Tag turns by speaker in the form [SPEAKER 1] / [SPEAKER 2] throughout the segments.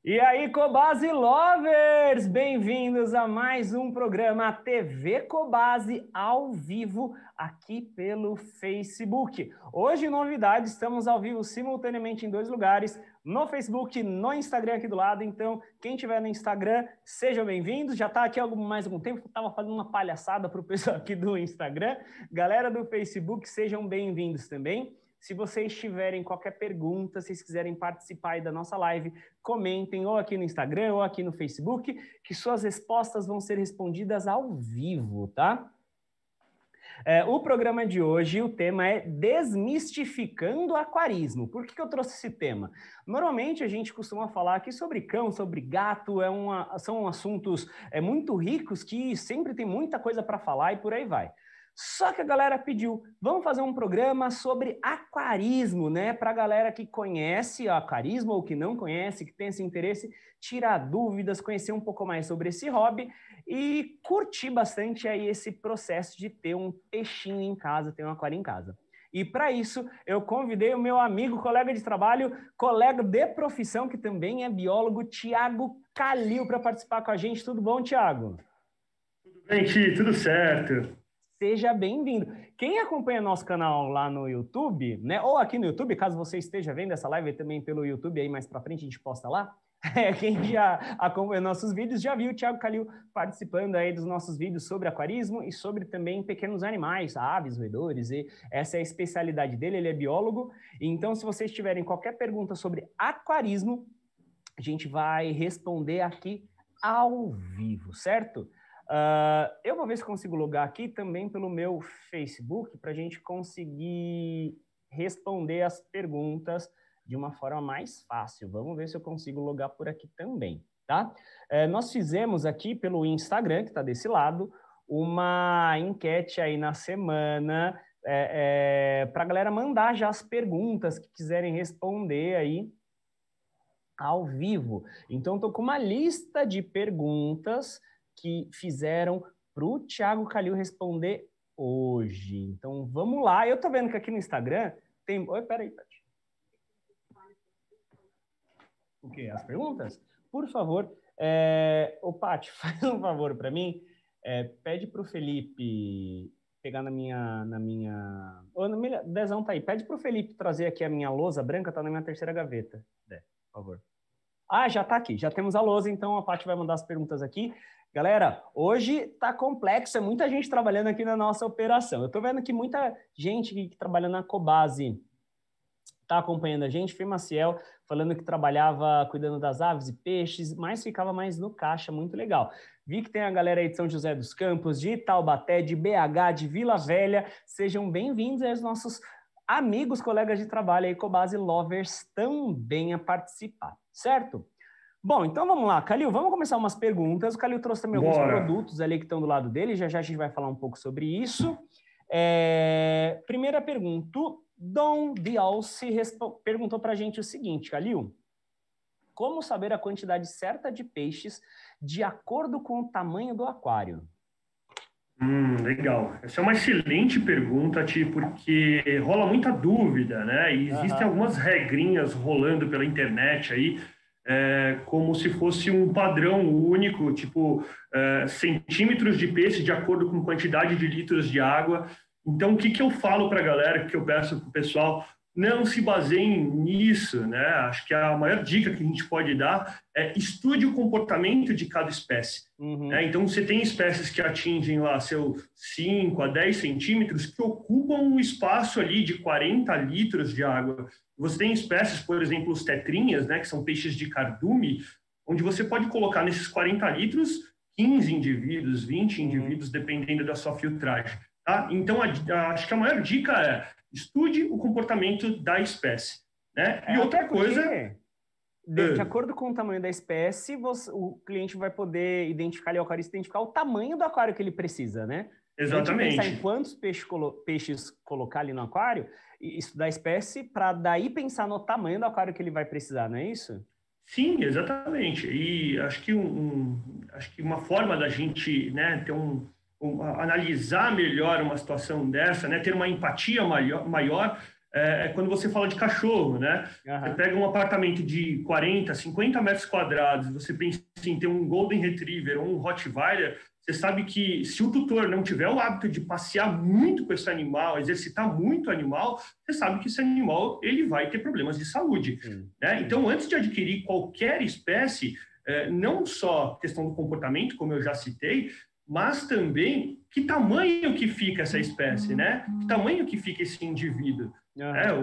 [SPEAKER 1] E aí, Cobasi Lovers! Bem-vindos a mais um programa TV Cobasi ao vivo aqui pelo Facebook. Hoje, novidade, estamos ao vivo simultaneamente em 2 lugares, no Facebook e no Instagram aqui do lado. Então, quem estiver no Instagram, sejam bem-vindos. Já está aqui há mais algum tempo, estava fazendo uma palhaçada para o pessoal aqui do Instagram. Galera do Facebook, sejam bem-vindos também. Se vocês tiverem qualquer pergunta, se vocês quiserem participar aí da nossa live, comentem ou aqui no Instagram ou aqui no Facebook, que suas respostas vão ser respondidas ao vivo, tá? O programa de hoje, o tema é Desmistificando o Aquarismo. Por que eu trouxe esse tema? Normalmente a gente costuma falar aqui sobre cão, sobre gato, são assuntos muito ricos que sempre tem muita coisa para falar e por aí vai. Só que a galera pediu, vamos fazer um programa sobre aquarismo, né? Para a galera que conhece aquarismo ou que não conhece, que tem esse interesse, tirar dúvidas, conhecer um pouco mais sobre esse hobby e curtir bastante aí esse processo de ter um peixinho em casa, ter um aquário em casa. E para isso, eu convidei o meu amigo, colega de trabalho, colega de profissão, que também é biólogo, Thiago Calil, para participar com a gente. Tudo bom, Thiago?
[SPEAKER 2] Tudo bem, Ti, tudo certo.
[SPEAKER 1] Seja bem-vindo. Quem acompanha nosso canal lá no YouTube, né, ou aqui no YouTube, caso você esteja vendo essa live também pelo YouTube, aí mais para frente a gente posta lá, quem já acompanha nossos vídeos já viu o Thiago Calil participando aí dos nossos vídeos sobre aquarismo e sobre também pequenos animais, aves, roedores, e essa é a especialidade dele, ele é biólogo. Então, se vocês tiverem qualquer pergunta sobre aquarismo, a gente vai responder aqui ao vivo, certo? Eu vou ver se consigo logar aqui também pelo meu Facebook para a gente conseguir responder as perguntas de uma forma mais fácil. Vamos ver se eu consigo logar por aqui também, tá? Nós fizemos aqui pelo Instagram, que está desse lado, uma enquete aí na semana para a galera mandar já as perguntas que quiserem responder aí ao vivo. Então, estou com uma lista de perguntas que fizeram para o Thiago Calil responder hoje. Então, vamos lá. Eu estou vendo que aqui no Instagram tem... Oi, peraí, Tati. O quê? As perguntas? Por favor. Ô, Paty, faz um favor para mim. Pede para o Felipe pegar na minha... Dezão tá aí. Pede para o Felipe trazer aqui a minha lousa branca, tá na minha terceira gaveta. Por favor. Já está aqui. Já temos a lousa, então a Paty vai mandar as perguntas aqui. Galera, hoje tá complexo, é muita gente trabalhando aqui na nossa operação. Eu tô vendo que muita gente que trabalha na Cobasi tá acompanhando a gente. Foi Maciel falando que trabalhava cuidando das aves e peixes, mas ficava mais no caixa, muito legal. Vi que tem a galera aí de São José dos Campos, de Taubaté, de BH, de Vila Velha. Sejam bem-vindos aos nossos amigos, colegas de trabalho aí, Cobasi Lovers, também a participar, certo? Bom, então vamos lá, Calil, vamos começar umas perguntas. O Calil trouxe também alguns produtos ali que estão do lado dele, já já a gente vai falar um pouco sobre isso. Primeira pergunta, Dom Bialci perguntou para a gente o seguinte, Calil, como saber a quantidade certa de peixes de acordo com o tamanho do aquário?
[SPEAKER 2] Legal. Essa é uma excelente pergunta, Ti, porque rola muita dúvida, né? E existem algumas regrinhas rolando pela internet aí, como se fosse um padrão único, tipo centímetros de peixe de acordo com quantidade de litros de água. Então, o que eu falo para a galera, o que eu peço para o pessoal, não se baseiem nisso, né? Acho que a maior dica que a gente pode dar é estude o comportamento de cada espécie. Né? Então, você tem espécies que atingem lá seus 5 a 10 centímetros que ocupam um espaço ali de 40 litros de água. Você tem espécies, por exemplo, os tetrinhas, né, que são peixes de cardume, onde você pode colocar nesses 40 litros 15 indivíduos, 20 indivíduos, dependendo da sua filtragem. Tá? Então, acho que a maior dica é estude o comportamento da espécie. Né? E outra coisa...
[SPEAKER 1] De acordo com o tamanho da espécie, o cliente vai poder identificar, o aquarista identificar o tamanho do aquário que ele precisa, né?
[SPEAKER 2] Exatamente.
[SPEAKER 1] A gente pensar em quantos peixes colocar ali no aquário, estudar a espécie, para daí pensar no tamanho do aquário que ele vai precisar, não é isso?
[SPEAKER 2] Sim, exatamente. E acho que, acho que uma forma da gente, né, ter analisar melhor uma situação dessa, né, ter uma empatia maior quando você fala de cachorro, né? Você pega um apartamento de 40, 50 metros quadrados, você pensa em ter um Golden Retriever ou um Rottweiler, você sabe que se o tutor não tiver o hábito de passear muito com esse animal, exercitar muito o animal, você sabe que esse animal ele vai ter problemas de saúde. Né? Então, antes de adquirir qualquer espécie, não só questão do comportamento, como eu já citei, mas também que tamanho que fica essa espécie, né? Que tamanho que fica esse indivíduo.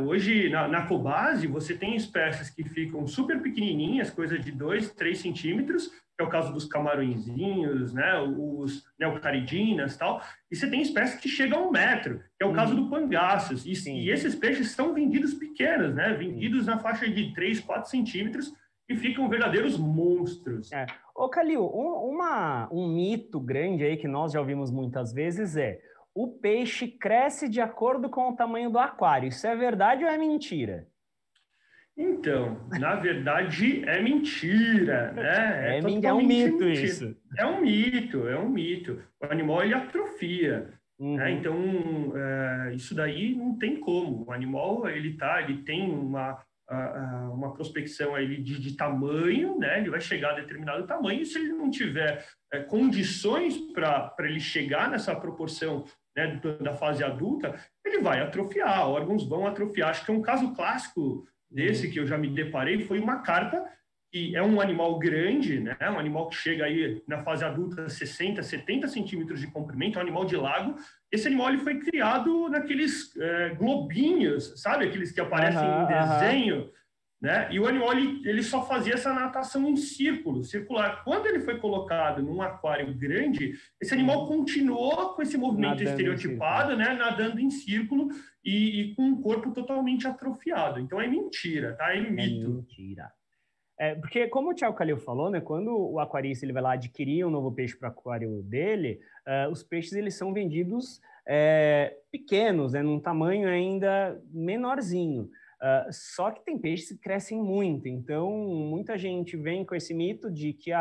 [SPEAKER 2] Hoje, na Cobase, você tem espécies que ficam super pequenininhas, coisa de 2, 3 centímetros, que é o caso dos camarõezinhos, né? Os neocaridinas e tal, e você tem espécies que chegam a 1 metro, que é o caso do pangaços, e esses peixes são vendidos pequenos, né? Vendidos na faixa de 3, 4 centímetros, e ficam verdadeiros monstros.
[SPEAKER 1] Ô, Calil, um mito grande aí que nós já ouvimos muitas vezes o peixe cresce de acordo com o tamanho do aquário. Isso é verdade ou é mentira?
[SPEAKER 2] Então, na verdade, é mentira, né?
[SPEAKER 1] É um mito mentira. Isso.
[SPEAKER 2] É um mito. O animal, ele atrofia. Né? Então, isso daí não tem como. O animal, ele tem uma prospecção aí de tamanho, né? Ele vai chegar a determinado tamanho, e se ele não tiver condições para ele chegar nessa proporção, né, da fase adulta, ele vai atrofiar, órgãos vão atrofiar. Acho que é um caso clássico desse que eu já me deparei, foi uma carpa, que é um animal grande, né? Um animal que chega aí na fase adulta 60, 70 centímetros de comprimento, é um animal de lago. Esse animal ele foi criado naqueles globinhos, sabe? Aqueles que aparecem em desenho, né? E o animal ele só fazia essa natação em círculo, circular. Quando ele foi colocado num aquário grande, esse animal continuou com esse movimento nadando estereotipado, né? Nadando em círculo e com um corpo totalmente atrofiado. Então é mentira, tá? É mito.
[SPEAKER 1] É mentira. Porque, como o Thiago Calil falou, né, quando o aquarista ele vai lá adquirir um novo peixe para o aquário dele, os peixes eles são vendidos pequenos, né, num tamanho ainda menorzinho. Só que tem peixes que crescem muito, então muita gente vem com esse mito de que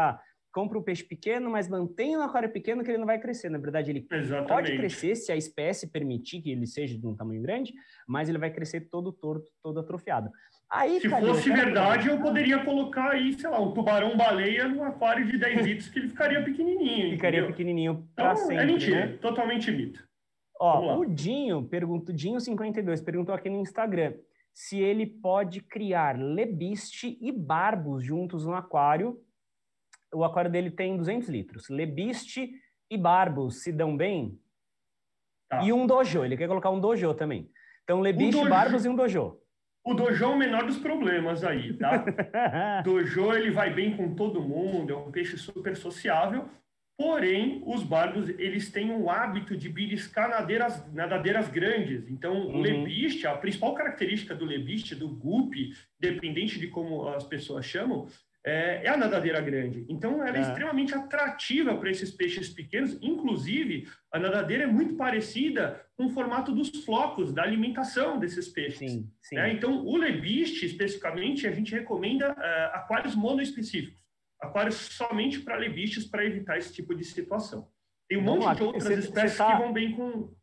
[SPEAKER 1] compra um peixe pequeno, mas mantém um aquário pequeno que ele não vai crescer. Na verdade, ele pode crescer se a espécie permitir que ele seja de um tamanho grande, mas ele vai crescer todo torto, todo atrofiado. Aí,
[SPEAKER 2] se fosse verdade, eu poderia colocar aí, sei lá, um tubarão-baleia num aquário de 10 litros que ele ficaria pequenininho.
[SPEAKER 1] Ficaria pequenininho para sempre,
[SPEAKER 2] é mentira,
[SPEAKER 1] né?
[SPEAKER 2] Totalmente mito.
[SPEAKER 1] O Dinho, Dinho52, perguntou aqui no Instagram se ele pode criar lebiste e barbos juntos no aquário. O aquário dele tem 200 litros. Lebiste e barbos se dão bem? Tá. E um dojo, ele quer colocar um dojo também. Então, lebiste, barbos e um dojo.
[SPEAKER 2] O dojo é o menor dos problemas aí, tá? Dojo, ele vai bem com todo mundo, é um peixe super sociável, porém, os barbos, eles têm o hábito de beliscar nadadeiras grandes. Então, o lebiste, a principal característica do lebiste, do guppy, dependente de como as pessoas chamam, é a nadadeira grande. Então, ela é extremamente atrativa para esses peixes pequenos. Inclusive, a nadadeira é muito parecida com o formato dos flocos, da alimentação desses peixes.
[SPEAKER 1] Sim.
[SPEAKER 2] Então, o lebiste, especificamente, a gente recomenda aquários monoespecíficos. Aquários somente para lebistes, para evitar esse tipo de situação. Tem um monte de outras espécies que vão bem com...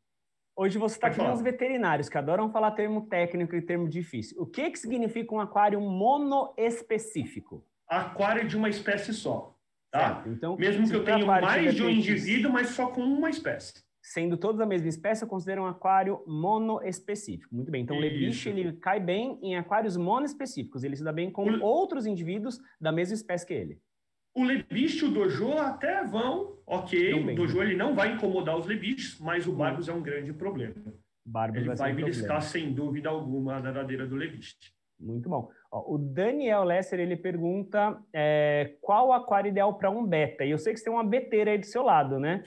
[SPEAKER 1] Hoje você está aqui com os veterinários, que adoram falar termo técnico e termo difícil. O que significa um aquário monoespecífico?
[SPEAKER 2] Aquário de uma espécie só, tá?
[SPEAKER 1] Então,
[SPEAKER 2] mesmo que eu tenha mais de um indivíduo, mas só com uma espécie.
[SPEAKER 1] Sendo todos da mesma espécie, eu considero um aquário monoespecífico. Muito bem. Então, o lebiche, ele cai bem em aquários monoespecíficos. Ele se dá bem com outros indivíduos da mesma espécie que ele.
[SPEAKER 2] O lebiche e o dojo até vão, o dojo ele não vai incomodar os lebiches, mas o barbos é um grande problema. Ele vai beliscar, sem dúvida alguma, a nadadeira do lebiche.
[SPEAKER 1] Muito bom. O Daniel Lesser, ele pergunta qual o aquário ideal para um beta? E eu sei que você tem uma beteira aí do seu lado, né?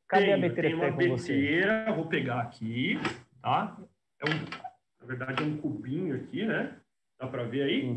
[SPEAKER 1] Cadê a beteira?
[SPEAKER 2] Tem uma beteira, vou pegar aqui, tá? Na verdade, é um cubinho aqui, né? Dá para ver aí?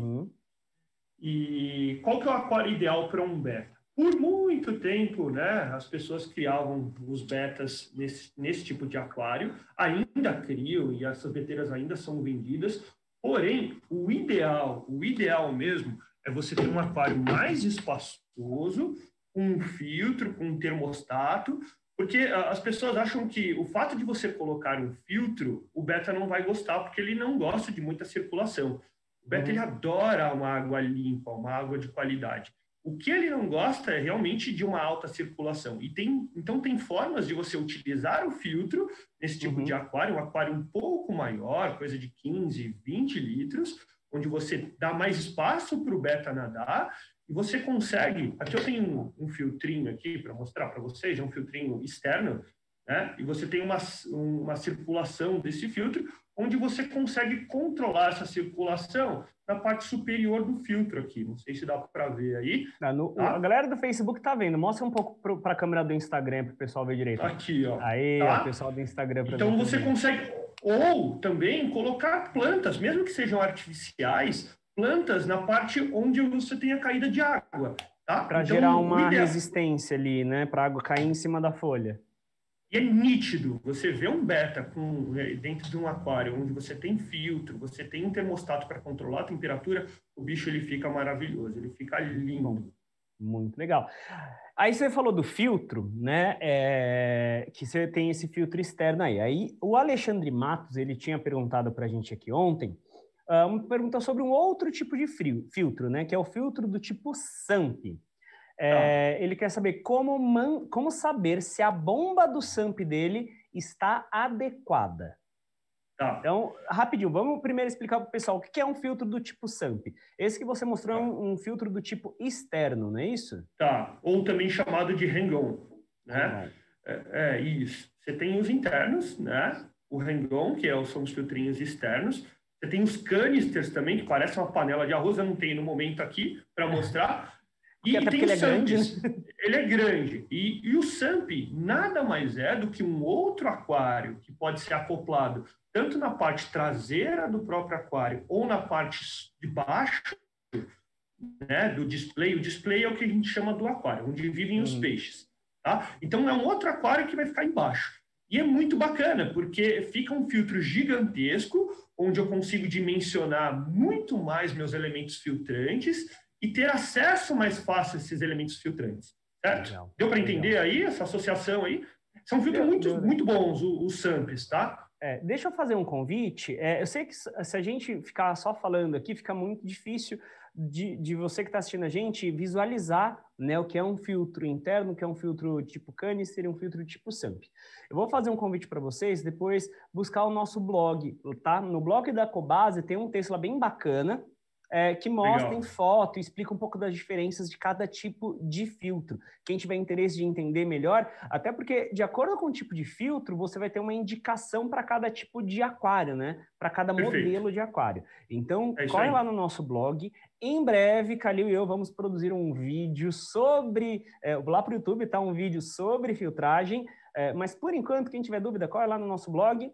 [SPEAKER 2] E qual que é o aquário ideal para um beta? Por muito tempo, né, as pessoas criavam os betas nesse tipo de aquário, ainda criam, e essas beteiras ainda são vendidas. Porém, o ideal mesmo é você ter um aquário mais espaçoso, com um filtro, com um termostato, Porque as pessoas acham que o fato de você colocar um filtro, o beta não vai gostar, porque ele não gosta de muita circulação. O beta, ele adora uma água limpa, uma água de qualidade. O que ele não gosta é realmente de uma alta circulação. Então, tem formas de você utilizar o filtro nesse tipo de aquário, um aquário um pouco maior, coisa de 15, 20 litros, onde você dá mais espaço para o beta nadar e você consegue... Aqui eu tenho um filtrinho aqui para mostrar para vocês, é um filtrinho externo, né? E você tem uma circulação desse filtro, onde você consegue controlar essa circulação na parte superior do filtro aqui. Não sei se dá para ver aí.
[SPEAKER 1] Tá? A galera do Facebook tá vendo. Mostra um pouco para a câmera do Instagram para o pessoal ver direito.
[SPEAKER 2] Aqui, ó.
[SPEAKER 1] Aí,
[SPEAKER 2] tá?
[SPEAKER 1] O pessoal do Instagram.
[SPEAKER 2] Então você consegue, ou também colocar plantas, mesmo que sejam artificiais, plantas na parte onde você tem a caída de água. Tá?
[SPEAKER 1] Para gerar uma resistência ali, né? Para a água cair em cima da folha.
[SPEAKER 2] E é nítido, você vê um beta dentro de um aquário onde você tem filtro, você tem um termostato para controlar a temperatura, o bicho ele fica maravilhoso, ele fica lindo.
[SPEAKER 1] Muito legal. Aí você falou do filtro, né? Que você tem esse filtro externo aí. Aí o Alexandre Matos, ele tinha perguntado para a gente aqui ontem, uma pergunta sobre um outro tipo de filtro, né? Que é o filtro do tipo SAMP. Ele quer saber como saber se a bomba do SAMP dele está adequada.
[SPEAKER 2] Tá.
[SPEAKER 1] Então, rapidinho, vamos primeiro explicar para o pessoal o que é um filtro do tipo SAMP. Esse que você mostrou é um filtro do tipo externo, não é isso?
[SPEAKER 2] Tá, ou também chamado de hang-on, né? Isso. Você tem os internos, né? O hang-on, que são os filtrinhos externos. Você tem os canisters também, que parecem uma panela de arroz, eu não tenho no momento aqui para mostrar. E tem os SAMPs. Ele é grande. E o SAMP nada mais é do que um outro aquário que pode ser acoplado tanto na parte traseira do próprio aquário ou na parte de baixo, né, do display. O display é o que a gente chama do aquário, onde vivem os peixes. Tá? Então, é um outro aquário que vai ficar embaixo. E é muito bacana, porque fica um filtro gigantesco, onde eu consigo dimensionar muito mais meus elementos filtrantes e ter acesso mais fácil a esses elementos filtrantes. Certo? Legal. Deu para entender aí essa associação aí? São filtros muito bons, os SAMPs, tá?
[SPEAKER 1] Deixa eu fazer um convite. Eu sei que se a gente ficar só falando aqui, fica muito difícil de você que está assistindo a gente visualizar, né, o que é um filtro interno, o que é um filtro tipo canister e um filtro tipo SAMP. Eu vou fazer um convite para vocês depois buscar o nosso blog, tá? No blog da Cobase tem um texto lá bem bacana, que mostra em foto e explica um pouco das diferenças de cada tipo de filtro. Quem tiver interesse de entender melhor, até porque, de acordo com o tipo de filtro, você vai ter uma indicação para cada tipo de aquário, né? Para cada modelo de aquário. Então, corre lá no nosso blog. Em breve, Calil e eu vamos produzir um vídeo sobre... lá para o YouTube, tá? Um vídeo sobre filtragem. Mas, por enquanto, quem tiver dúvida, corre lá no nosso blog,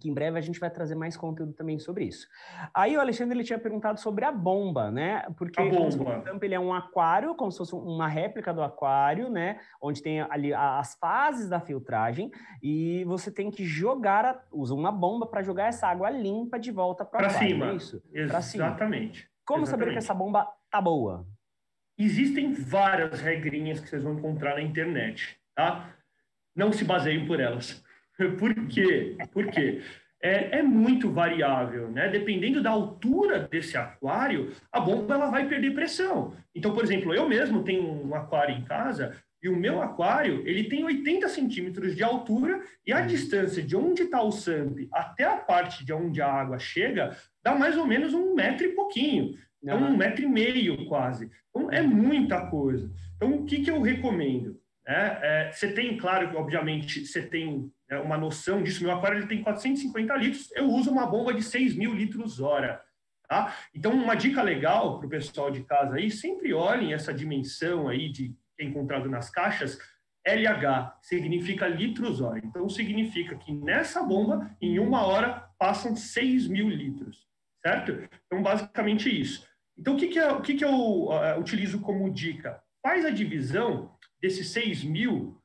[SPEAKER 1] que em breve a gente vai trazer mais conteúdo também sobre isso. Aí o Alexandre ele tinha perguntado sobre a bomba, né? Porque o SAMP ele é um aquário, como se fosse uma réplica do aquário, né? Onde tem ali as fases da filtragem e você tem que usa uma bomba para jogar essa água limpa de volta para o aquário.
[SPEAKER 2] Cima.
[SPEAKER 1] É isso?
[SPEAKER 2] Exatamente.
[SPEAKER 1] Como saber que essa bomba tá boa?
[SPEAKER 2] Existem várias regrinhas que vocês vão encontrar na internet, tá? Não se baseiem por elas. Por quê? Porque é muito variável, né? Dependendo da altura desse aquário, a bomba ela vai perder pressão. Então, por exemplo, eu mesmo tenho um aquário em casa e o meu aquário ele tem 80 centímetros de altura e a distância de onde está o SAMP até a parte de onde a água chega dá mais ou menos 1 metro e pouquinho. Então, 1,5 metro quase. Então, é muita coisa. Então, o que eu recomendo? Você tem, claro, que obviamente, você tem uma noção disso. Meu aquário ele tem 450 litros, eu uso uma bomba de 6.000 litros hora. Tá? Então, uma dica legal para o pessoal de casa aí, sempre olhem essa dimensão aí que é encontrado nas caixas, LH, significa litros hora. Então, significa que nessa bomba, em 1 hora, passam 6.000 litros. Certo? Então, basicamente isso. Então, o que eu utilizo como dica? Faz a divisão desses 6.000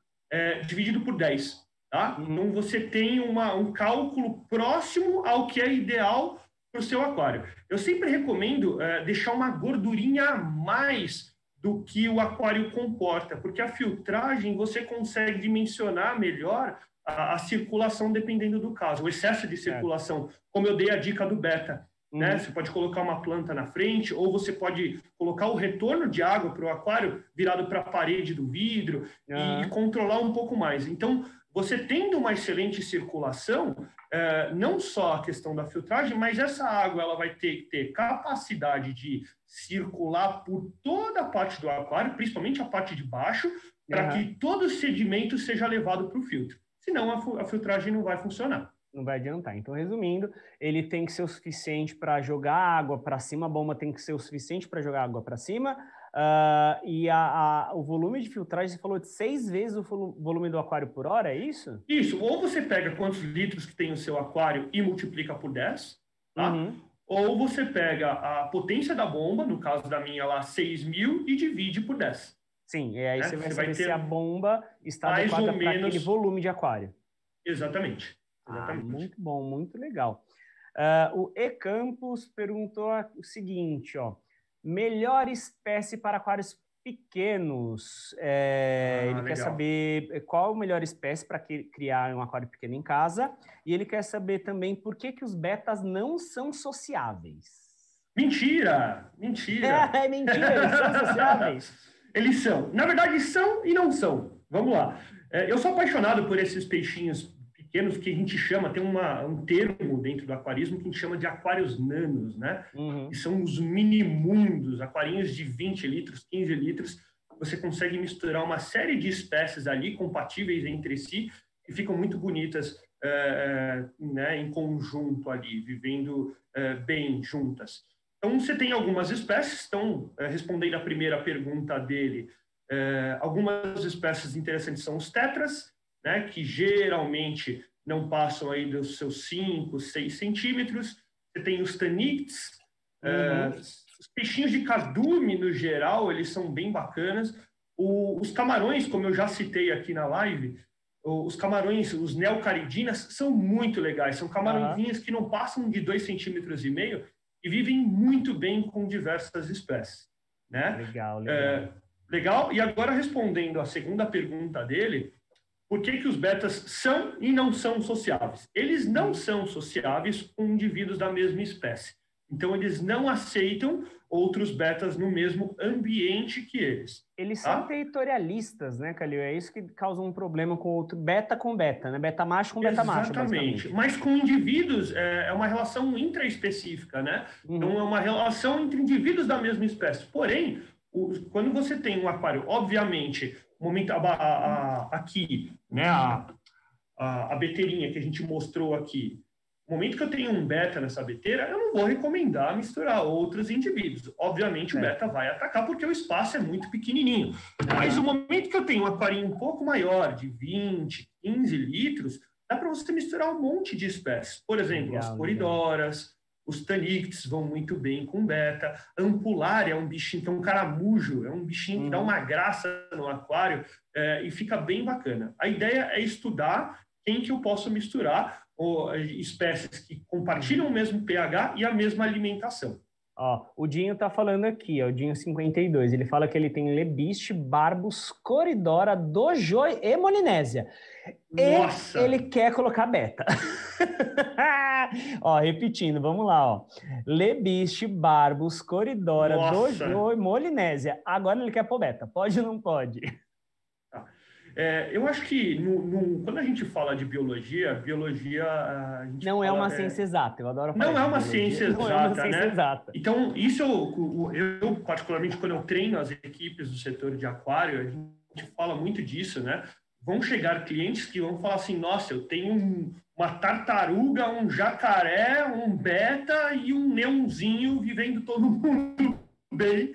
[SPEAKER 2] dividido por 10. Tá? Então, você tem um cálculo próximo ao que é ideal para o seu aquário. Eu sempre recomendo deixar uma gordurinha a mais do que o aquário comporta, porque a filtragem você consegue dimensionar melhor a circulação dependendo do caso, o excesso de circulação, como eu dei a dica do beta. Né? Você pode colocar uma planta na frente, ou você pode colocar o retorno de água para o aquário virado para a parede do vidro e controlar um pouco mais. Então, você tendo uma excelente circulação, não só a questão da filtragem, mas essa água ela vai ter que ter capacidade de circular por toda a parte do aquário, principalmente a parte de baixo, para que todo o sedimento seja levado para o filtro. Senão, a filtragem não vai funcionar.
[SPEAKER 1] Não vai adiantar. Então, resumindo, ele tem que ser o suficiente para jogar água para cima, a bomba tem que ser o suficiente para jogar água para cima, e o volume de filtragem, você falou de 6 vezes o volume do aquário por hora, é isso?
[SPEAKER 2] Isso. Ou você pega quantos litros que tem o seu aquário e multiplica por 10, tá? Ou você pega a potência da bomba, no caso da minha lá, 6.000, e divide por 10.
[SPEAKER 1] Sim, e aí você vai saber se a bomba está adequada para aquele volume de aquário.
[SPEAKER 2] Exatamente.
[SPEAKER 1] Muito bom, muito legal. O E-Campus perguntou o seguinte, ó, melhor espécie para aquários pequenos. Ele quer saber qual a melhor espécie para criar um aquário pequeno em casa, e ele quer saber também por que os betas não são sociáveis.
[SPEAKER 2] Mentira! Mentira!
[SPEAKER 1] É mentira, eles são sociáveis?
[SPEAKER 2] Eles são. Na verdade, são e não são. Vamos lá. Eu sou apaixonado por esses peixinhos pequenos que a gente chama, tem um termo dentro do aquarismo que a gente chama de aquários nanos, né? Que são os minimundos, aquarinhos de 20 litros, 15 litros. Você consegue misturar uma série de espécies ali, compatíveis entre si, e ficam muito bonitas né, em conjunto ali, vivendo bem juntas. Então, você tem algumas espécies, respondendo a primeira pergunta dele, algumas espécies interessantes são os tetras, né, que geralmente não passam aí dos seus 5, 6 centímetros. Você tem os tanictes, os peixinhos de cardume, no geral, eles são bem bacanas. Os camarões, como eu já citei aqui na live, os camarões, os neocaridinas, são muito legais. São camarõezinhos que não passam de 2,5 centímetros e vivem muito bem com diversas espécies. Né? Legal. E agora, respondendo a segunda pergunta dele, por que os betas são e não são sociáveis? Eles não são sociáveis com indivíduos da mesma espécie. Então, eles não aceitam outros betas no mesmo ambiente que eles.
[SPEAKER 1] Eles são territorialistas, né, Calil? É isso que causa um problema com outro beta, né? Beta macho com beta macho,
[SPEAKER 2] exatamente. Mas com indivíduos é uma relação intraespecífica, né? Então, é uma relação entre indivíduos da mesma espécie. Porém, quando você tem um aquário, obviamente, aqui, né, a beteirinha que a gente mostrou aqui, no momento que eu tenho um beta nessa beteira, eu não vou recomendar misturar outros indivíduos. Obviamente, o beta vai atacar porque o espaço é muito pequenininho. Mas no momento que eu tenho um aquarinho um pouco maior, de 20, 15 litros, dá para você misturar um monte de espécies. Por exemplo, as coridoras, os tanictes vão muito bem com beta. Ampulária é um bichinho que é um caramujo, é um bichinho que dá uma graça no aquário e fica bem bacana. A ideia é estudar quem que eu posso misturar, ou espécies que compartilham o mesmo pH e a mesma alimentação.
[SPEAKER 1] Ó, o Dinho tá falando aqui, ó, o Dinho 52, ele fala que ele tem lebiste, barbos, coridora, dojoi e molinésia.
[SPEAKER 2] Nossa!
[SPEAKER 1] E ele quer colocar beta. Ó, repetindo, vamos lá, ó. Lebiste, barbos, coridora, dojoi, molinésia. Agora ele quer pôr beta. Pode ou não pode?
[SPEAKER 2] Eu acho que quando a gente fala de biologia, a gente
[SPEAKER 1] não é uma ciência exata. Eu adoro falar.
[SPEAKER 2] Não é uma ciência exata,
[SPEAKER 1] não é uma ciência exata.
[SPEAKER 2] Então, isso eu particularmente, quando eu treino as equipes do setor de aquário, a gente fala muito disso, né? Vão chegar clientes que vão falar assim, nossa, eu tenho uma tartaruga, um jacaré, um beta e um neonzinho vivendo todo mundo bem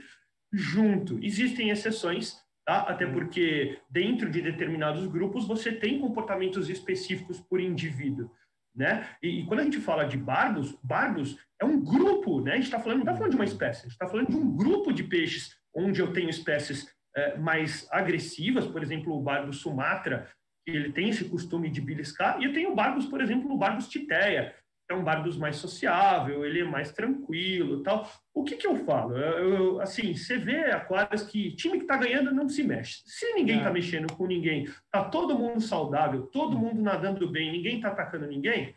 [SPEAKER 2] junto. Existem exceções, tá? Até porque dentro de determinados grupos você tem comportamentos específicos por indivíduo, né? E quando a gente fala de barbos é um grupo, né? A gente não está falando de uma espécie, a gente está falando de um grupo de peixes onde eu tenho espécies mais agressivas, por exemplo, o barbus sumatra, que ele tem esse costume de beliscar, e eu tenho barbos, por exemplo, o barbus titéia, é um bar dos mais sociável, ele é mais tranquilo, tal. O que eu falo? Assim, você vê aquários que time que está ganhando não se mexe. Se ninguém está mexendo com ninguém, tá todo mundo saudável, todo mundo nadando bem, ninguém está atacando ninguém,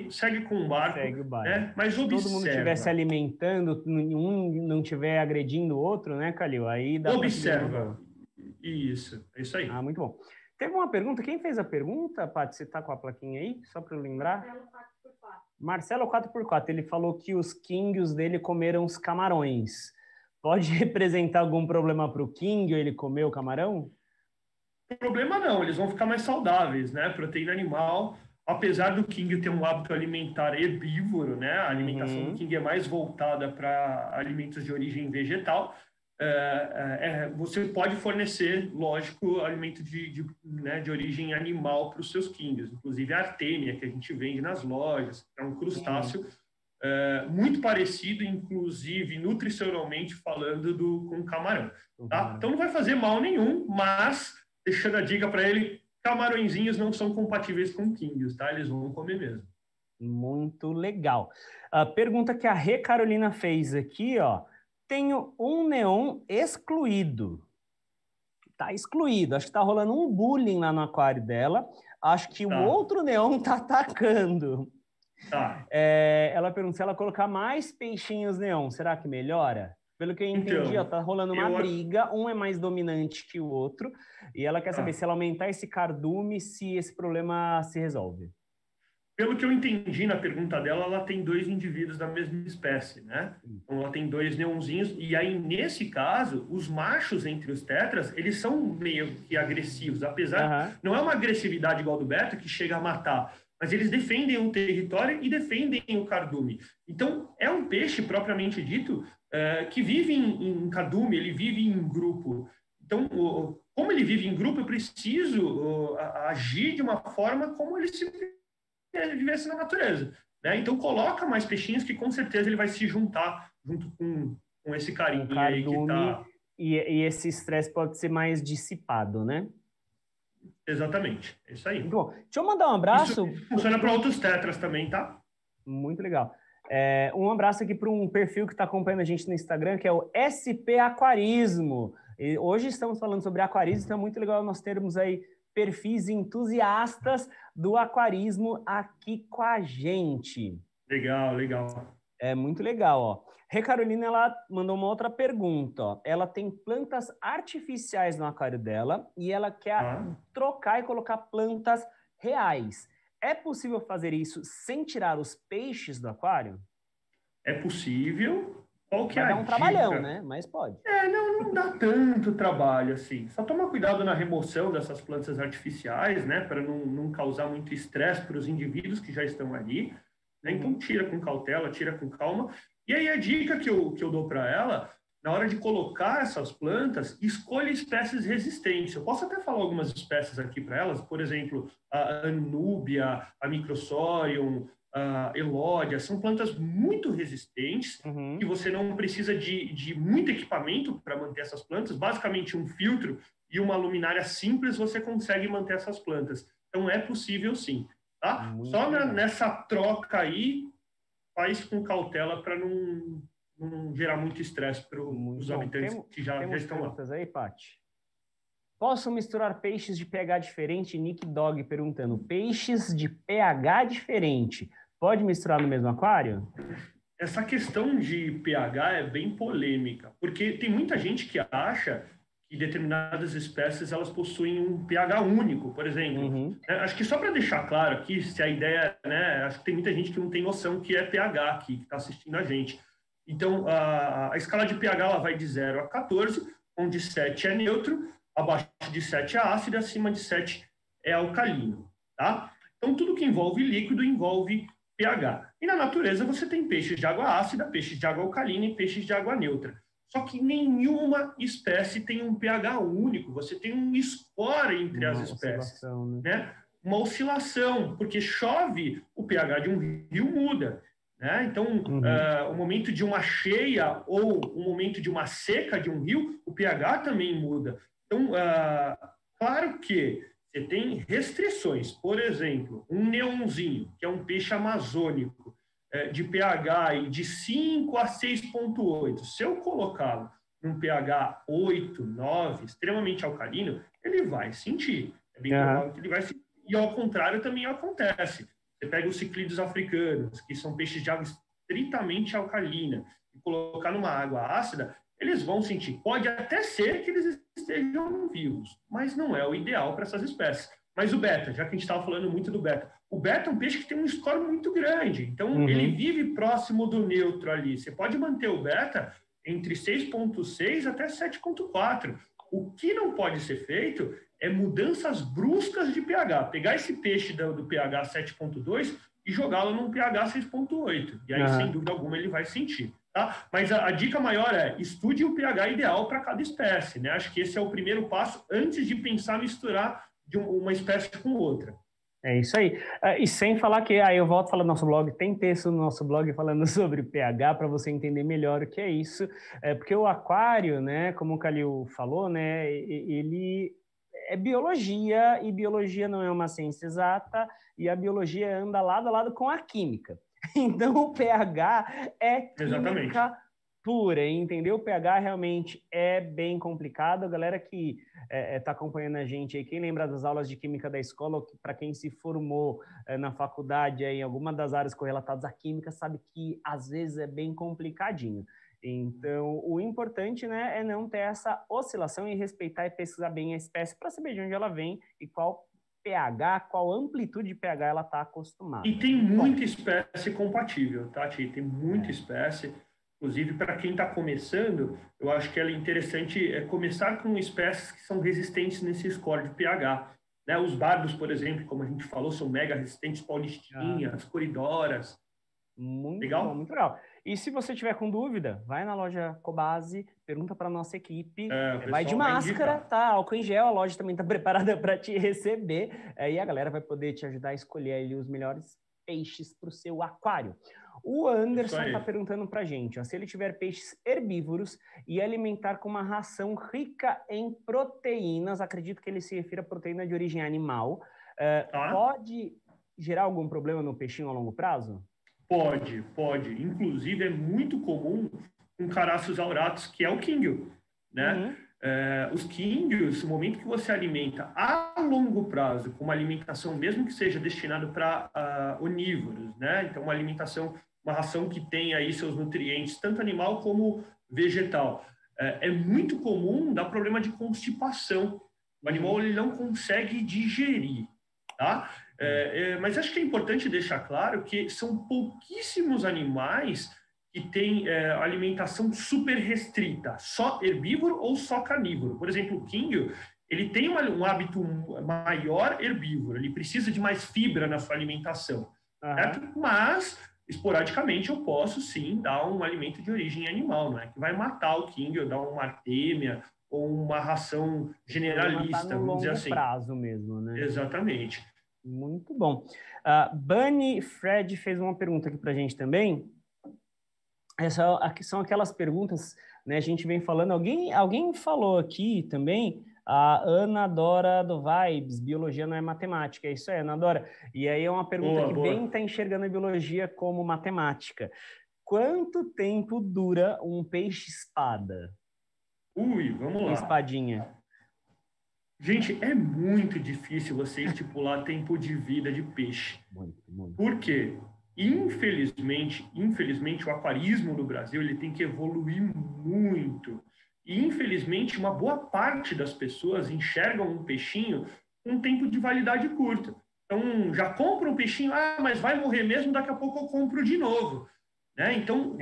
[SPEAKER 2] segue com o barco,
[SPEAKER 1] segue o barco.
[SPEAKER 2] Né? Mas observa.
[SPEAKER 1] Se todo mundo estiver se alimentando, um não estiver agredindo o outro, né, Calil? Aí dá
[SPEAKER 2] observa. Isso, é isso aí.
[SPEAKER 1] Ah, muito bom. Teve uma pergunta, quem fez a pergunta, Paty? Você está com a plaquinha aí, só para eu lembrar? Marcelo 4x4, ele falou que os Kingios dele comeram os camarões. Pode representar algum problema para o Kingio ele comer o camarão?
[SPEAKER 2] Problema não, eles vão ficar mais saudáveis, né? Proteína animal, apesar do King ter um hábito alimentar herbívoro, né? A alimentação do King é mais voltada para alimentos de origem vegetal. Você pode fornecer, lógico, alimento de origem animal para os seus Kingios, inclusive a artêmia, que a gente vende nas lojas, é um crustáceo muito parecido, inclusive nutricionalmente falando, com o camarão. Tá? Então não vai fazer mal nenhum, mas deixando a dica para ele, camarõezinhos não são compatíveis com Kingios, tá? Eles vão comer mesmo.
[SPEAKER 1] Muito legal. A pergunta que a Rê Carolina fez aqui, ó. Tenho um neon excluído. Tá excluído. Acho que tá rolando um bullying lá no aquário dela. Acho que o outro neon tá atacando.
[SPEAKER 2] Tá.
[SPEAKER 1] Ela pergunta se ela colocar mais peixinhos neon, será que melhora? Pelo que eu entendi, ó, tá rolando uma briga, um é mais dominante que o outro, e ela quer saber se ela aumentar esse cardume, se esse problema se resolve.
[SPEAKER 2] Pelo que eu entendi na pergunta dela, ela tem 2 indivíduos da mesma espécie, né? Então ela tem 2 neonzinhos, e aí nesse caso, os machos entre os tetras, eles são meio que agressivos, apesar não é uma agressividade igual do beta que chega a matar, mas eles defendem o território e defendem o cardume. Então é um peixe propriamente dito que vive em cardume, ele vive em grupo. Então, como ele vive em grupo, eu preciso agir de uma forma como ele se vivesse na natureza, né? Então coloca mais peixinhos que com certeza ele vai se juntar junto com esse carinho aí que tá...
[SPEAKER 1] E esse estresse pode ser mais dissipado, né?
[SPEAKER 2] Exatamente, é isso aí.
[SPEAKER 1] Muito bom. Deixa eu mandar um abraço.
[SPEAKER 2] Isso funciona para outros tetras também, tá?
[SPEAKER 1] Muito legal. Um abraço aqui para um perfil que está acompanhando a gente no Instagram, que é o SP Aquarismo. E hoje estamos falando sobre aquarismo, então é muito legal nós termos aí perfis entusiastas do aquarismo aqui com a gente.
[SPEAKER 2] Legal, legal.
[SPEAKER 1] É muito legal, ó. Rê Carolina, ela mandou uma outra pergunta, ó. Ela tem plantas artificiais no aquário dela e ela quer trocar e colocar plantas reais. É possível fazer isso sem tirar os peixes do aquário?
[SPEAKER 2] É possível. Qual que é a dica?
[SPEAKER 1] Vai dar um trabalhão, né? Mas pode.
[SPEAKER 2] Não dá tanto trabalho assim. Só toma cuidado na remoção dessas plantas artificiais, né? Para não causar muito estresse para os indivíduos que já estão ali. Né? Então, tira com cautela, tira com calma. E aí, a dica que eu dou para ela, na hora de colocar essas plantas, escolha espécies resistentes. Eu posso até falar algumas espécies aqui para elas, por exemplo, a Anúbia, a Microsorium, a Elódia, são plantas muito resistentes, que você não precisa de muito equipamento para manter essas plantas, basicamente um filtro e uma luminária simples você consegue manter essas plantas. Então é possível sim, tá? Só nessa troca aí, faz com cautela para não gerar muito estresse para os habitantes que já estão lá.
[SPEAKER 1] Aí, Paty? Posso misturar peixes de pH diferente? Nick Dog perguntando. Peixes de pH diferente. Pode misturar no mesmo aquário?
[SPEAKER 2] Essa questão de pH é bem polêmica, porque tem muita gente que acha que determinadas espécies elas possuem um pH único, por exemplo. Acho que só para deixar claro aqui, se a ideia, né, acho que tem muita gente que não tem noção que é pH aqui, que está assistindo a gente. Então, a escala de pH ela vai de 0 a 14, onde 7 é neutro, abaixo de 7 é ácido, acima de 7 é alcalino, tá? Então, tudo que envolve líquido envolve pH. E na natureza você tem peixes de água ácida, peixes de água alcalina e peixes de água neutra. Só que nenhuma espécie tem um pH único, você tem um score entre as espécies. Né? Uma oscilação, porque chove, o pH de um rio muda. Né? Então, o momento de uma cheia ou o momento de uma seca de um rio, o pH também muda. Então, claro que você tem restrições. Por exemplo, um neonzinho, que é um peixe amazônico, de pH de 5 a 6,8. Se eu colocá-lo num pH 8, 9, extremamente alcalino, ele vai sentir. É bem provável que ele vai sentir. E ao contrário também acontece. Você pega os ciclídeos africanos, que são peixes de água estritamente alcalina, e colocar numa água ácida, eles vão sentir. Pode até ser que eles estejam vivos, mas não é o ideal para essas espécies. Mas o beta, já que a gente estava falando muito do beta, o beta é um peixe que tem um score muito grande, então ele vive próximo do neutro ali. Você pode manter o beta entre 6,6 até 7,4. O que não pode ser feito é mudanças bruscas de pH. Pegar esse peixe do pH 7,2 e jogá-lo num pH 6,8. E aí, sem dúvida alguma, ele vai sentir. Tá? Mas a dica maior é estude o pH ideal para cada espécie. Né? Acho que esse é o primeiro passo antes de pensar misturar de uma espécie com outra.
[SPEAKER 1] É isso aí. E sem falar que, aí eu volto falando no nosso blog, tem texto no nosso blog falando sobre pH para você entender melhor o que é isso. Porque o aquário, né, como o Calil falou, né, ele é biologia, e biologia não é uma ciência exata, e a biologia anda lado a lado com a química. Então o pH é química pura, entendeu? O pH realmente é bem complicado. A galera que está acompanhando a gente aí, quem lembra das aulas de química da escola, para quem se formou na faculdade aí, em alguma das áreas correlatadas à química, sabe que às vezes é bem complicadinho. Então, o importante, né, é não ter essa oscilação e respeitar e pesquisar bem a espécie para saber de onde ela vem e qual pH, qual amplitude de pH ela está acostumada.
[SPEAKER 2] E tem muita espécie compatível, tá, Ti? Tem muita espécie. Inclusive, para quem está começando, eu acho que é interessante começar com espécies que são resistentes nesse score de pH. Né? Os bardos, por exemplo, como a gente falou, são mega resistentes, paulistinhas, coridoras.
[SPEAKER 1] Muito
[SPEAKER 2] legal?
[SPEAKER 1] Bom, muito legal. E se você tiver com dúvida, vai na loja Cobasi, pergunta para nossa equipe, vai de máscara, tá? Álcool em gel, a loja também está preparada para te receber, e a galera vai poder te ajudar a escolher ali os melhores peixes para o seu aquário. O Anderson está perguntando para a gente, ó, se ele tiver peixes herbívoros e alimentar com uma ração rica em proteínas, acredito que ele se refira a proteína de origem animal, pode gerar algum problema no peixinho a longo prazo?
[SPEAKER 2] Pode. Inclusive, é muito comum com caraços auratus, que é o quinguio, né? Os quinguios, no momento que você alimenta a longo prazo, com uma alimentação, mesmo que seja destinada para onívoros, né? Então, uma ração que tenha aí seus nutrientes, tanto animal como vegetal. É muito comum dar problema de constipação. O animal ele não consegue digerir, tá? Mas acho que é importante deixar claro que são pouquíssimos animais que têm alimentação super restrita, só herbívoro ou só carnívoro. Por exemplo, o quinguio, ele tem um hábito maior herbívoro, ele precisa de mais fibra na sua alimentação, certo? Mas, esporadicamente, eu posso sim dar um alimento de origem animal, não é que vai matar o quinguio, dar uma artêmia ou uma ração generalista, vamos dizer assim.
[SPEAKER 1] No longo prazo mesmo, né?
[SPEAKER 2] Exatamente.
[SPEAKER 1] Muito bom. Bunny Fred fez uma pergunta aqui para a gente também. Aqui são aquelas perguntas, né? A gente vem falando. Alguém falou aqui também. A Ana Dora do Vibes, biologia não é matemática. É isso aí, Ana Dora. E aí é uma pergunta que bem está enxergando a biologia como matemática. Quanto tempo dura um peixe-espada?
[SPEAKER 2] Vamos lá.
[SPEAKER 1] Espadinha.
[SPEAKER 2] Gente, é muito difícil você estipular tempo de vida de peixe.
[SPEAKER 1] Muito.
[SPEAKER 2] Por quê? Infelizmente, o aquarismo no Brasil ele tem que evoluir muito. E, infelizmente, uma boa parte das pessoas enxergam um peixinho com um tempo de validade curta. Então, já compra um peixinho, mas vai morrer mesmo, daqui a pouco eu compro de novo. Né? Então,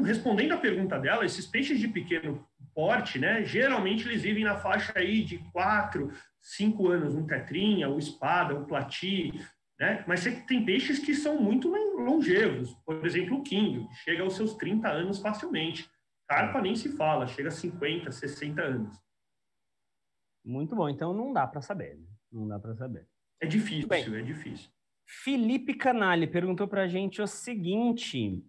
[SPEAKER 2] respondendo à pergunta dela, esses peixes de pequeno porte, né, geralmente eles vivem na faixa aí de 4, 5 anos, um tetrinha, o espada, o plati, né? Mas você tem peixes que são muito longevos, por exemplo, o quinguio, que chega aos seus 30 anos facilmente. Carpa nem se fala, chega a 50, 60 anos.
[SPEAKER 1] Muito bom, então não dá para saber. Não dá para saber.
[SPEAKER 2] É difícil, é difícil.
[SPEAKER 1] Felipe Canali perguntou para a gente o seguinte,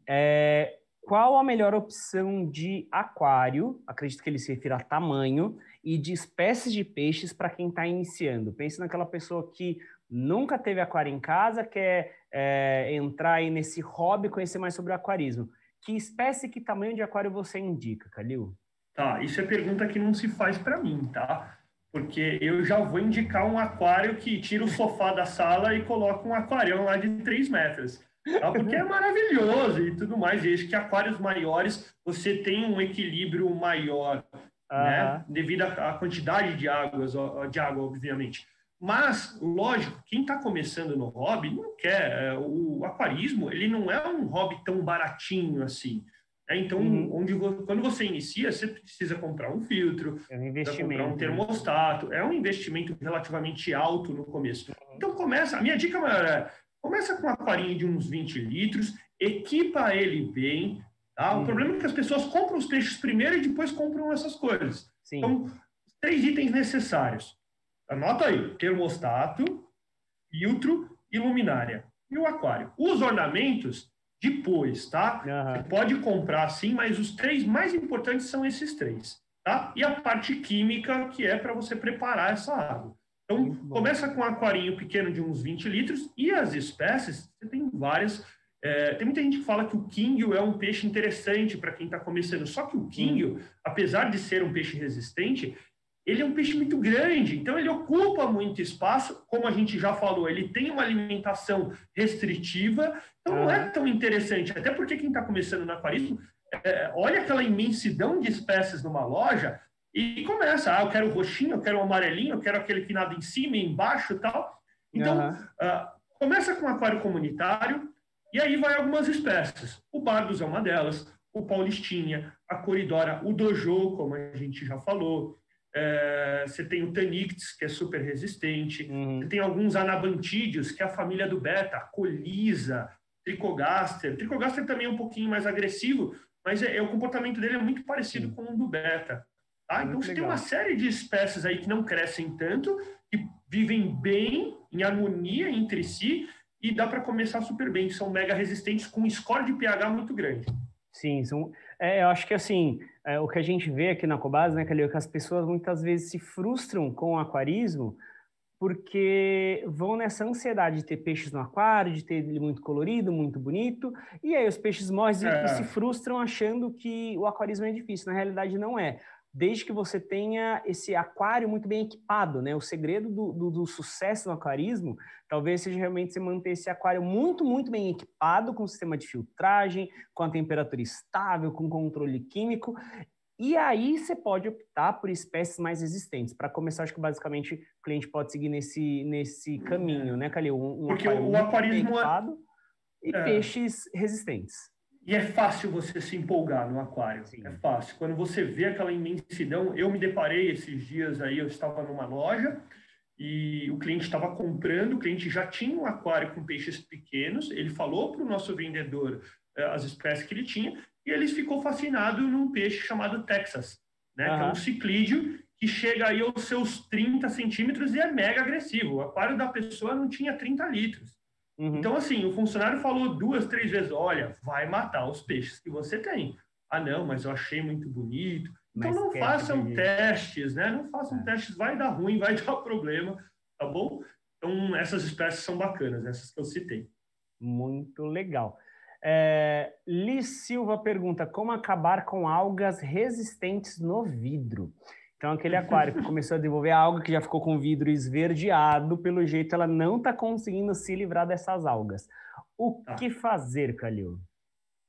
[SPEAKER 1] Qual a melhor opção de aquário? Acredito que ele se refira a tamanho e de espécies de peixes para quem está iniciando. Pense naquela pessoa que nunca teve aquário em casa, quer entrar aí nesse hobby, conhecer mais sobre o aquarismo. Que espécie, que tamanho de aquário você indica, Calil?
[SPEAKER 2] Tá, isso é pergunta que não se faz para mim, tá? Porque eu já vou indicar um aquário que tira o sofá da sala e coloca um aquarião lá de 3 metros. Tá? Porque é maravilhoso e tudo mais. Desde que aquários maiores você tem um equilíbrio maior, né? Devido à quantidade de de água, obviamente. Mas, lógico, quem está começando no hobby não quer. O aquarismo, ele não é um hobby tão baratinho assim. Então, quando você inicia, você precisa comprar um filtro,
[SPEAKER 1] É um
[SPEAKER 2] precisa comprar um
[SPEAKER 1] investimento.
[SPEAKER 2] termostato. É um investimento relativamente alto no começo. Então, a minha dica maior é, começa com um aquarinho de uns 20 litros, equipa ele bem. Tá? O problema é que as pessoas compram os peixes primeiro e depois compram essas coisas.
[SPEAKER 1] Sim.
[SPEAKER 2] Então, 3 itens necessários. Anota aí, termostato, filtro e luminária. E o aquário. Os ornamentos, depois, tá? Você pode comprar sim, mas os 3 mais importantes são esses 3, tá? E a parte química, que é para você preparar essa água. Então, começa com um aquarinho pequeno de uns 20 litros e as espécies, você tem várias. Tem muita gente que fala que o Kingio é um peixe interessante para quem está começando. Só que o Kingio, apesar de ser um peixe resistente, ele é um peixe muito grande, então ele ocupa muito espaço, como a gente já falou, ele tem uma alimentação restritiva, então não é tão interessante, até porque quem está começando no aquarismo, olha aquela imensidão de espécies numa loja e começa, eu quero o roxinho, eu quero o amarelinho, eu quero aquele que nada em cima e embaixo e tal. Então, começa com um aquário comunitário e aí vai algumas espécies. O Barbos é uma delas, o Paulistinha, a Coridora, o Dojo, como a gente já falou. Você tem o Tanictis, que é super resistente. Você tem alguns anabantídeos, que é a família do beta, Colisa, Tricogaster. Tricogaster também é um pouquinho mais agressivo, mas o comportamento dele é muito parecido com o do beta. Tá? Então, você tem uma série de espécies aí que não crescem tanto, que vivem bem, em harmonia entre si, e dá para começar super bem. São mega resistentes, com um score de pH muito grande.
[SPEAKER 1] Sim, eu acho que assim, o que a gente vê aqui na Cobase, né, Calil, é que as pessoas muitas vezes se frustram com o aquarismo porque vão nessa ansiedade de ter peixes no aquário, de ter ele muito colorido, muito bonito, e aí os peixes morrem e se frustram achando que o aquarismo é difícil. Na realidade, não é. Desde que você tenha esse aquário muito bem equipado, né? O segredo do sucesso no aquarismo talvez seja realmente você manter esse aquário muito, muito bem equipado, com sistema de filtragem, com a temperatura estável, com controle químico. E aí você pode optar por espécies mais resistentes. Para começar, acho que basicamente o cliente pode seguir nesse caminho, né, Calil?
[SPEAKER 2] Porque o aquarismo
[SPEAKER 1] equipado e peixes resistentes.
[SPEAKER 2] E é fácil você se empolgar no aquário. Sim. É fácil. Quando você vê aquela imensidão, eu me deparei esses dias aí, eu estava numa loja e o cliente estava comprando, o cliente já tinha um aquário com peixes pequenos, ele falou para o nosso vendedor as espécies que ele tinha, e ele ficou fascinado num peixe chamado Texas, né? Que é um ciclídeo que chega aí aos seus 30 centímetros e é mega agressivo. O aquário da pessoa não tinha 30 litros. Então, assim, o funcionário falou 2, 3 vezes, olha, vai matar os peixes que você tem. Ah, não, mas eu achei muito bonito. Então, mas não façam testes, né? Não façam testes, vai dar ruim, vai dar problema, tá bom? Então, essas espécies são bacanas, essas que eu citei.
[SPEAKER 1] Muito legal. Liz Silva pergunta, como acabar com algas resistentes no vidro? Então, aquele aquário que começou a desenvolver alga que já ficou com o vidro esverdeado, pelo jeito ela não está conseguindo se livrar dessas algas. O que fazer, Calil?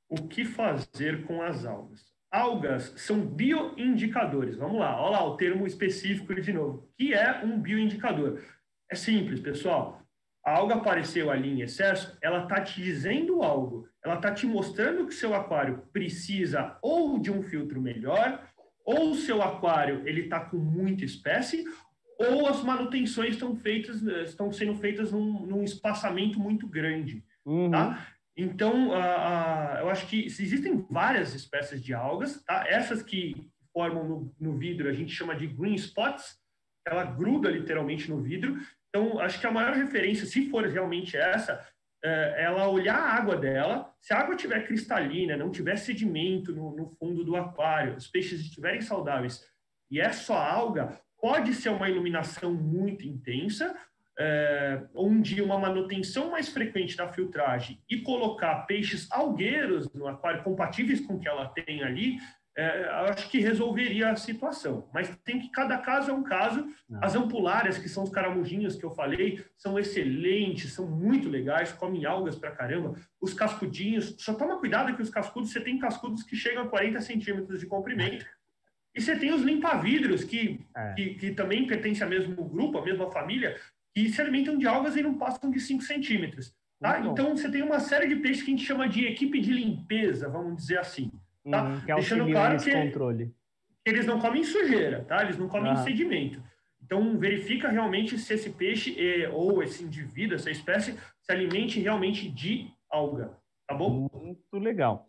[SPEAKER 2] O que fazer com as algas? Algas são bioindicadores. Vamos lá, olha lá o termo específico de novo. O que é um bioindicador? É simples, pessoal. A alga apareceu ali em excesso, ela está te dizendo algo. Ela está te mostrando que seu aquário precisa ou de um filtro melhor, ou o seu aquário ele está com muita espécie, ou as manutenções estão sendo feitas num espaçamento muito grande. Tá? Então, eu acho que existem várias espécies de algas. Tá? Essas que formam no vidro a gente chama de green spots. Ela gruda literalmente no vidro. Então, acho que a maior referência, se for realmente essa, ela olhar a água dela, se a água estiver cristalina, não tiver sedimento no fundo do aquário, os peixes estiverem saudáveis e é só alga, pode ser uma iluminação muito intensa, onde uma manutenção mais frequente da filtragem e colocar peixes algueiros no aquário compatíveis com o que ela tem ali, acho que resolveria a situação. Mas tem que, cada caso é um caso. As ampulárias, que são os caramujinhos que eu falei, são excelentes, são muito legais, comem algas pra caramba. Os cascudinhos, só toma cuidado que os cascudos, você tem cascudos que chegam a 40 centímetros de comprimento. E você tem os limpa-vidros, que também pertencem ao mesmo grupo, à mesma família, que se alimentam de algas e não passam de 5 centímetros. Tá? Então, você tem uma série de peixes que a gente chama de equipe de limpeza, vamos dizer assim. Tá?
[SPEAKER 1] Que deixando claro que
[SPEAKER 2] eles não comem sujeira, tá? Eles não comem sedimento. Então, verifica realmente se esse peixe ou esse indivíduo, essa espécie, se alimente realmente de alga, tá bom?
[SPEAKER 1] Muito legal.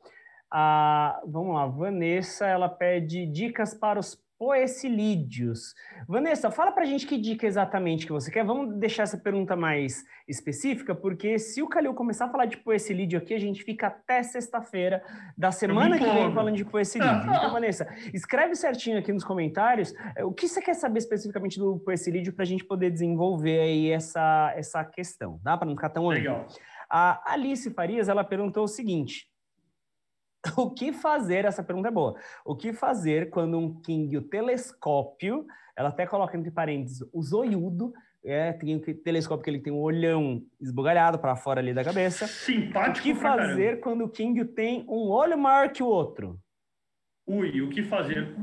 [SPEAKER 1] Vamos lá, Vanessa, ela pede dicas para os poecilídeos. Vanessa, fala pra gente que dica exatamente que você quer. Vamos deixar essa pergunta mais específica, porque se o Calil começar a falar de poecilídeo aqui, a gente fica até sexta-feira da semana que vem falando de poecilídeo. Então, Vanessa, escreve certinho aqui nos comentários o que você quer saber especificamente do poecilídeo para a gente poder desenvolver aí essa questão, dá? Para não ficar tão
[SPEAKER 2] legal.
[SPEAKER 1] A Alice Farias, ela perguntou o seguinte: o que fazer, essa pergunta é boa, o que fazer quando um king, o telescópio, ela até coloca entre parênteses o zoiudo, tem um telescópio que ele tem um olhão esbugalhado para fora ali da cabeça.
[SPEAKER 2] Simpático.
[SPEAKER 1] O que fazer quando o king tem um olho maior que o outro?
[SPEAKER 2] O que fazer?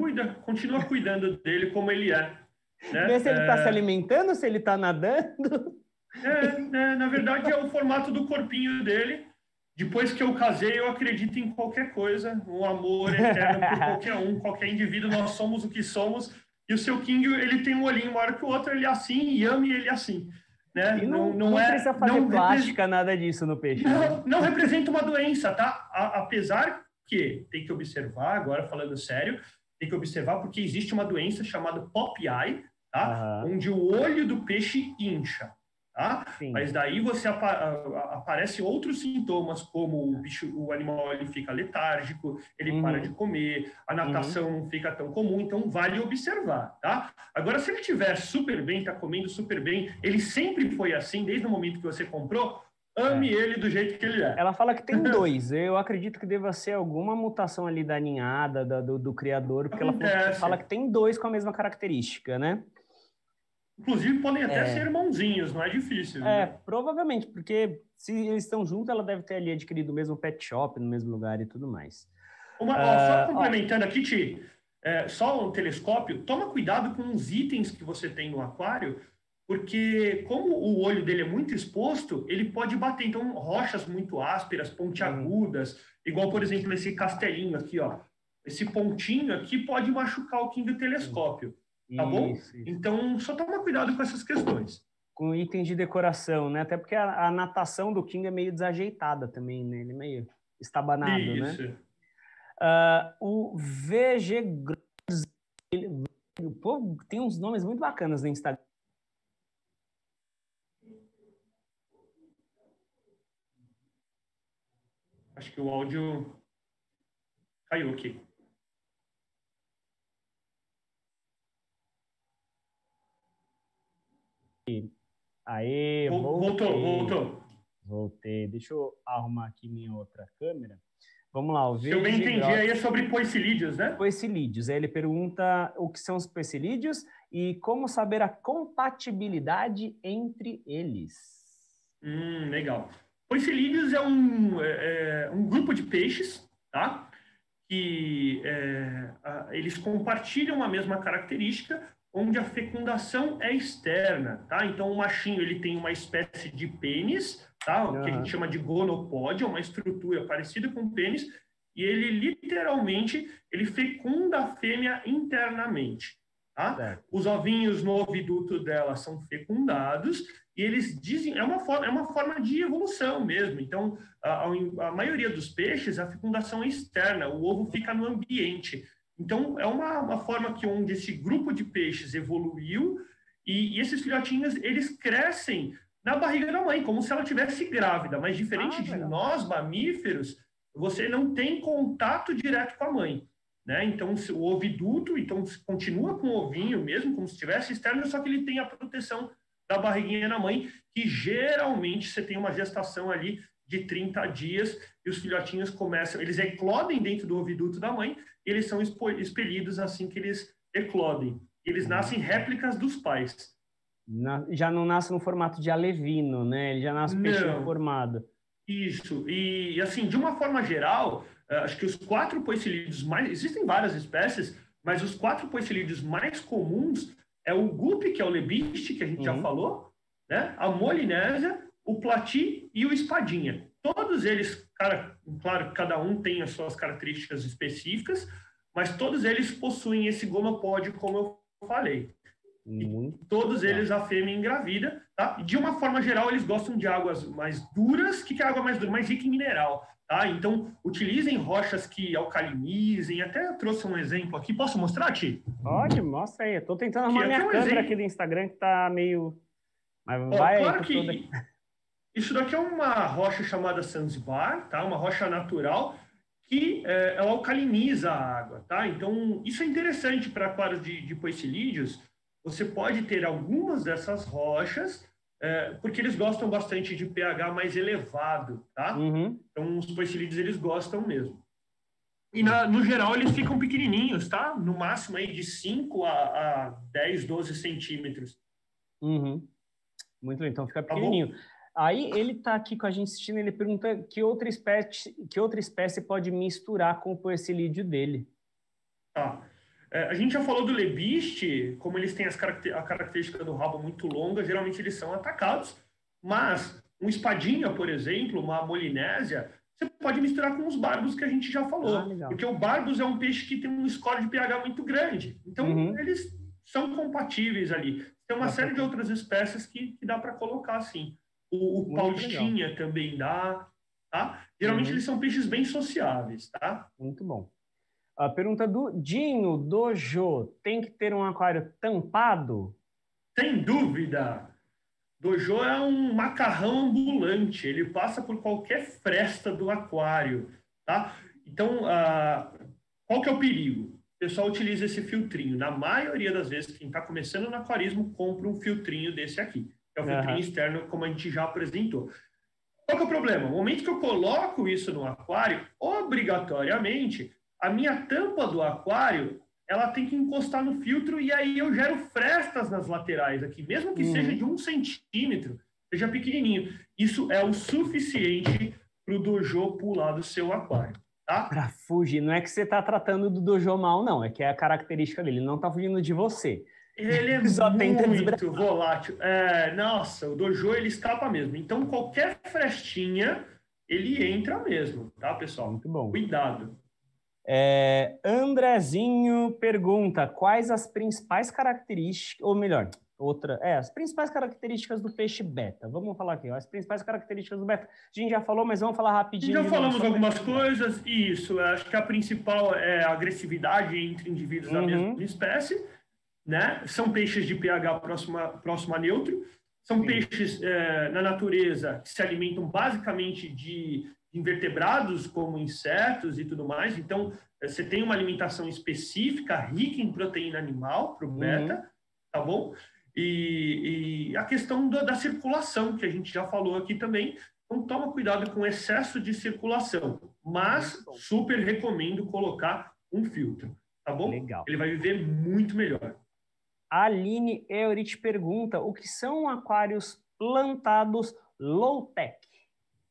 [SPEAKER 2] Continua cuidando dele como ele é. Né?
[SPEAKER 1] Vê se ele está se alimentando, se ele está nadando.
[SPEAKER 2] Na verdade, é o formato do corpinho dele. Depois que eu casei, eu acredito em qualquer coisa, um amor eterno por qualquer um, qualquer indivíduo, nós somos o que somos, e o seu King, ele tem um olhinho maior que o outro, ele é assim, e ame ele assim. Né?
[SPEAKER 1] E não precisa fazer plástica, nada disso no peixe.
[SPEAKER 2] Não representa uma doença, tá? Apesar que, tem que observar, agora falando sério, tem que observar porque existe uma doença chamada pop eye, tá? Onde o olho do peixe incha. Tá? Mas daí você aparece outros sintomas, como o animal ele fica letárgico, ele para de comer, a natação não fica tão comum, então vale observar, tá? Agora, se ele estiver super bem, está comendo super bem, ele sempre foi assim, desde o momento que você comprou, ame ele do jeito que ele é.
[SPEAKER 1] Ela fala que tem dois, eu acredito que deva ser alguma mutação ali da ninhada, do criador, porque ela fala que tem dois com a mesma característica, né?
[SPEAKER 2] Inclusive, podem até ser irmãozinhos, não é difícil. Né?
[SPEAKER 1] Provavelmente, porque se eles estão juntos, ela deve ter ali adquirido o mesmo pet shop, no mesmo lugar e tudo mais.
[SPEAKER 2] Só complementando aqui, Ti, só um telescópio, toma cuidado com os itens que você tem no aquário, porque como o olho dele é muito exposto, ele pode bater. Então, rochas muito ásperas, pontiagudas, igual, por exemplo, esse castelinho aqui, ó. Esse pontinho aqui pode machucar o King do telescópio. Tá bom? Isso. Então, só toma cuidado com essas questões.
[SPEAKER 1] Com itens de decoração, né? Até porque a natação do King é meio desajeitada também, né? Ele é meio estabanado,
[SPEAKER 2] isso.
[SPEAKER 1] Né? O VG... Pô, tem uns nomes muito bacanas no Instagram.
[SPEAKER 2] Acho que o áudio caiu aqui.
[SPEAKER 1] Aê, Voltei. Deixa eu arrumar aqui minha outra câmera. Vamos lá.
[SPEAKER 2] Se eu bem entendi, aí é sobre poecilídeos, né?
[SPEAKER 1] Poecilídeos. Aí ele pergunta o que são os poecilídeos e como saber a compatibilidade entre eles.
[SPEAKER 2] Legal. Poecilídeos é um grupo de peixes, tá? Que eles compartilham a mesma característica, onde a fecundação é externa, tá? Então, o machinho, ele tem uma espécie de pênis, tá? O que a gente chama de gonopódia, uma estrutura parecida com o pênis, e ele, literalmente, ele fecunda a fêmea internamente, tá? Os ovinhos no oviduto dela são fecundados, e eles dizem, é uma forma de evolução mesmo. Então, a maioria dos peixes, a fecundação é externa, o ovo fica no ambiente. Então, é uma forma onde esse grupo de peixes evoluiu e esses filhotinhos, eles crescem na barriga da mãe, como se ela estivesse grávida. Mas diferente de nós, mamíferos, você não tem contato direto com a mãe, né? Então, o oviduto, então, continua com o ovinho mesmo, como se estivesse externo, só que ele tem a proteção da barriguinha na mãe, que geralmente você tem uma gestação ali de 30 dias e os filhotinhos começam, eles eclodem dentro do oviduto da mãe e eles são expelidos assim que eles eclodem. Eles nascem réplicas dos pais.
[SPEAKER 1] Já não nasce no formato de alevino, né? Ele já nasce peixinho formado.
[SPEAKER 2] Isso. E assim, de uma forma geral, acho que os 4 poecilídeos mais... Existem várias espécies, mas os 4 poecilídeos mais comuns é o guppy, que é o lebiste, que a gente já falou, né? A molinésia, o plati e o espadinha. Todos eles, claro que cada um tem as suas características específicas, mas todos eles possuem esse gomopódio, como eu falei. Todos eles a fêmea engravida, tá? De uma forma geral, eles gostam de águas mais duras. O que é água mais dura? Mais rica em mineral, tá? Então, utilizem rochas que alcalinizem. Até eu trouxe um exemplo aqui. Posso mostrar, Ti?
[SPEAKER 1] Pode, mostra aí. Eu tô tentando arrumar minha câmera aqui do Instagram, que tá meio... Mas vai
[SPEAKER 2] claro
[SPEAKER 1] aí,
[SPEAKER 2] que isso daqui é uma rocha chamada Zanzibar, tá? Uma rocha natural que ela alcaliniza a água, tá? Então, isso é interessante para aquários de poecilídeos. Você pode ter algumas dessas rochas, porque eles gostam bastante de pH mais elevado, tá? Então, os poecilídeos, eles gostam mesmo. E, no geral, eles ficam pequenininhos, tá? No máximo, aí, de 5 a 10, 12 centímetros.
[SPEAKER 1] Muito bem, então fica pequenininho. Tá, aí, ele está aqui com a gente assistindo, ele pergunta que outra espécie pode misturar com o poecilídeo dele.
[SPEAKER 2] Tá. A gente já falou do lebiste, como eles têm a característica do rabo muito longa, geralmente eles são atacados, mas um espadinha, por exemplo, uma molinésia, você pode misturar com os barbos que a gente já falou, porque o barbos é um peixe que tem um score de pH muito grande, então eles são compatíveis ali. Tem uma série de outras espécies que dá para colocar assim. O paustinha também dá, tá? Geralmente eles são peixes bem sociáveis, tá?
[SPEAKER 1] Muito bom. A pergunta do Dinho Dojo: tem que ter um aquário tampado?
[SPEAKER 2] Sem dúvida. Dojo é um macarrão ambulante. Ele passa por qualquer fresta do aquário, tá? Então, qual que é o perigo? O pessoal utiliza esse filtrinho. Na maioria das vezes, quem está começando no aquarismo compra um filtrinho desse aqui. Que é o filtrinho externo, como a gente já apresentou. Qual que é o problema? No momento que eu coloco isso no aquário, obrigatoriamente, a minha tampa do aquário, ela tem que encostar no filtro e aí eu gero frestas nas laterais aqui, mesmo que seja de 1 centímetro, seja pequenininho. Isso é o suficiente para o dojo pular do seu aquário, tá?
[SPEAKER 1] Para fugir. Não é que você está tratando do dojo mal, não. É que é a característica dele. Ele não está fugindo de você.
[SPEAKER 2] Ele é muito volátil. Nossa, o dojo, ele escapa mesmo. Então, qualquer frestinha, ele entra mesmo, tá, pessoal?
[SPEAKER 1] Muito bom.
[SPEAKER 2] Cuidado.
[SPEAKER 1] Andrezinho pergunta quais as principais características, ou melhor, as principais características do peixe beta. Vamos falar aqui, as principais características do beta. A gente já falou, mas vamos falar rapidinho.
[SPEAKER 2] Já falamos algumas coisas, isso. Acho que a principal é a agressividade entre indivíduos da mesma espécie, né? São peixes de pH próximo a neutro. São peixes na natureza que se alimentam basicamente de invertebrados, como insetos e tudo mais. Então, você tem uma alimentação específica, rica em proteína animal para o beta, tá bom? E a questão da circulação, que a gente já falou aqui também. Então, toma cuidado com o excesso de circulação. Mas, super recomendo colocar um filtro, tá bom?
[SPEAKER 1] Legal.
[SPEAKER 2] Ele vai viver muito melhor.
[SPEAKER 1] A Aline Eurit pergunta o que são aquários plantados low-tech?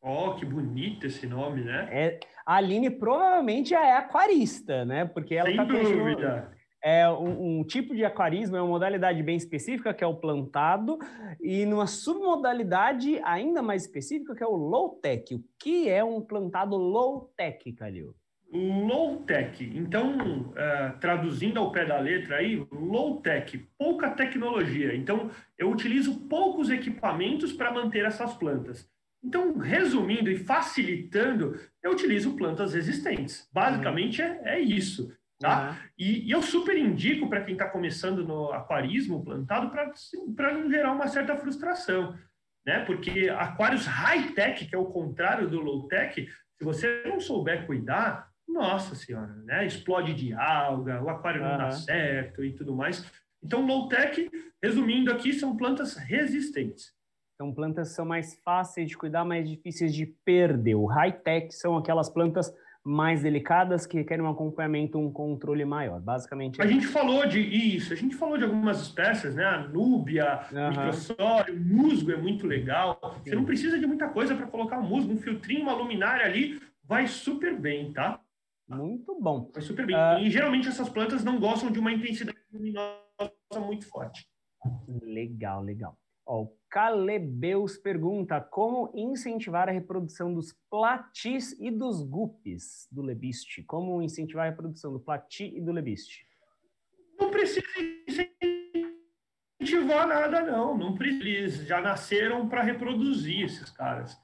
[SPEAKER 2] Oh, que bonito esse nome, né?
[SPEAKER 1] A Aline provavelmente já é aquarista, né? Porque ela
[SPEAKER 2] Sem dúvida.
[SPEAKER 1] É um tipo de aquarismo, é uma modalidade bem específica, que é o plantado, e numa submodalidade ainda mais específica, que é o low-tech. O que é um plantado low-tech, Calil?
[SPEAKER 2] Low-tech. Então, traduzindo ao pé da letra aí, low-tech, pouca tecnologia. Então, eu utilizo poucos equipamentos para manter essas plantas. Então, resumindo e facilitando, eu utilizo plantas resistentes. Basicamente é isso. Tá? E eu super indico para quem está começando no aquarismo plantado para não gerar uma certa frustração. né? Porque aquários high-tech, que é o contrário do low-tech, se você não souber cuidar, nossa senhora, né? Explode de alga, o aquário não dá certo e tudo mais. Então, low-tech, resumindo aqui, são plantas resistentes.
[SPEAKER 1] Então, plantas são mais fáceis de cuidar, mais difíceis de perder. O high-tech são aquelas plantas mais delicadas que requerem um acompanhamento, um controle maior. Basicamente,
[SPEAKER 2] a gente falou de algumas espécies, né? A núbia, microsório, musgo é muito legal. Sim. Você não precisa de muita coisa para colocar o musgo, um filtrinho, uma luminária ali, vai super bem, tá?
[SPEAKER 1] Muito bom.
[SPEAKER 2] Vai super bem. E geralmente essas plantas não gostam de uma intensidade luminosa muito forte.
[SPEAKER 1] Legal, legal. Ó, o Calebeus pergunta como incentivar a reprodução dos platis e dos guppies do lebiste. Como incentivar a reprodução do plati e do lebiste?
[SPEAKER 2] Não precisa incentivar nada, não. Não precisa. Eles já nasceram para reproduzir, esses caras.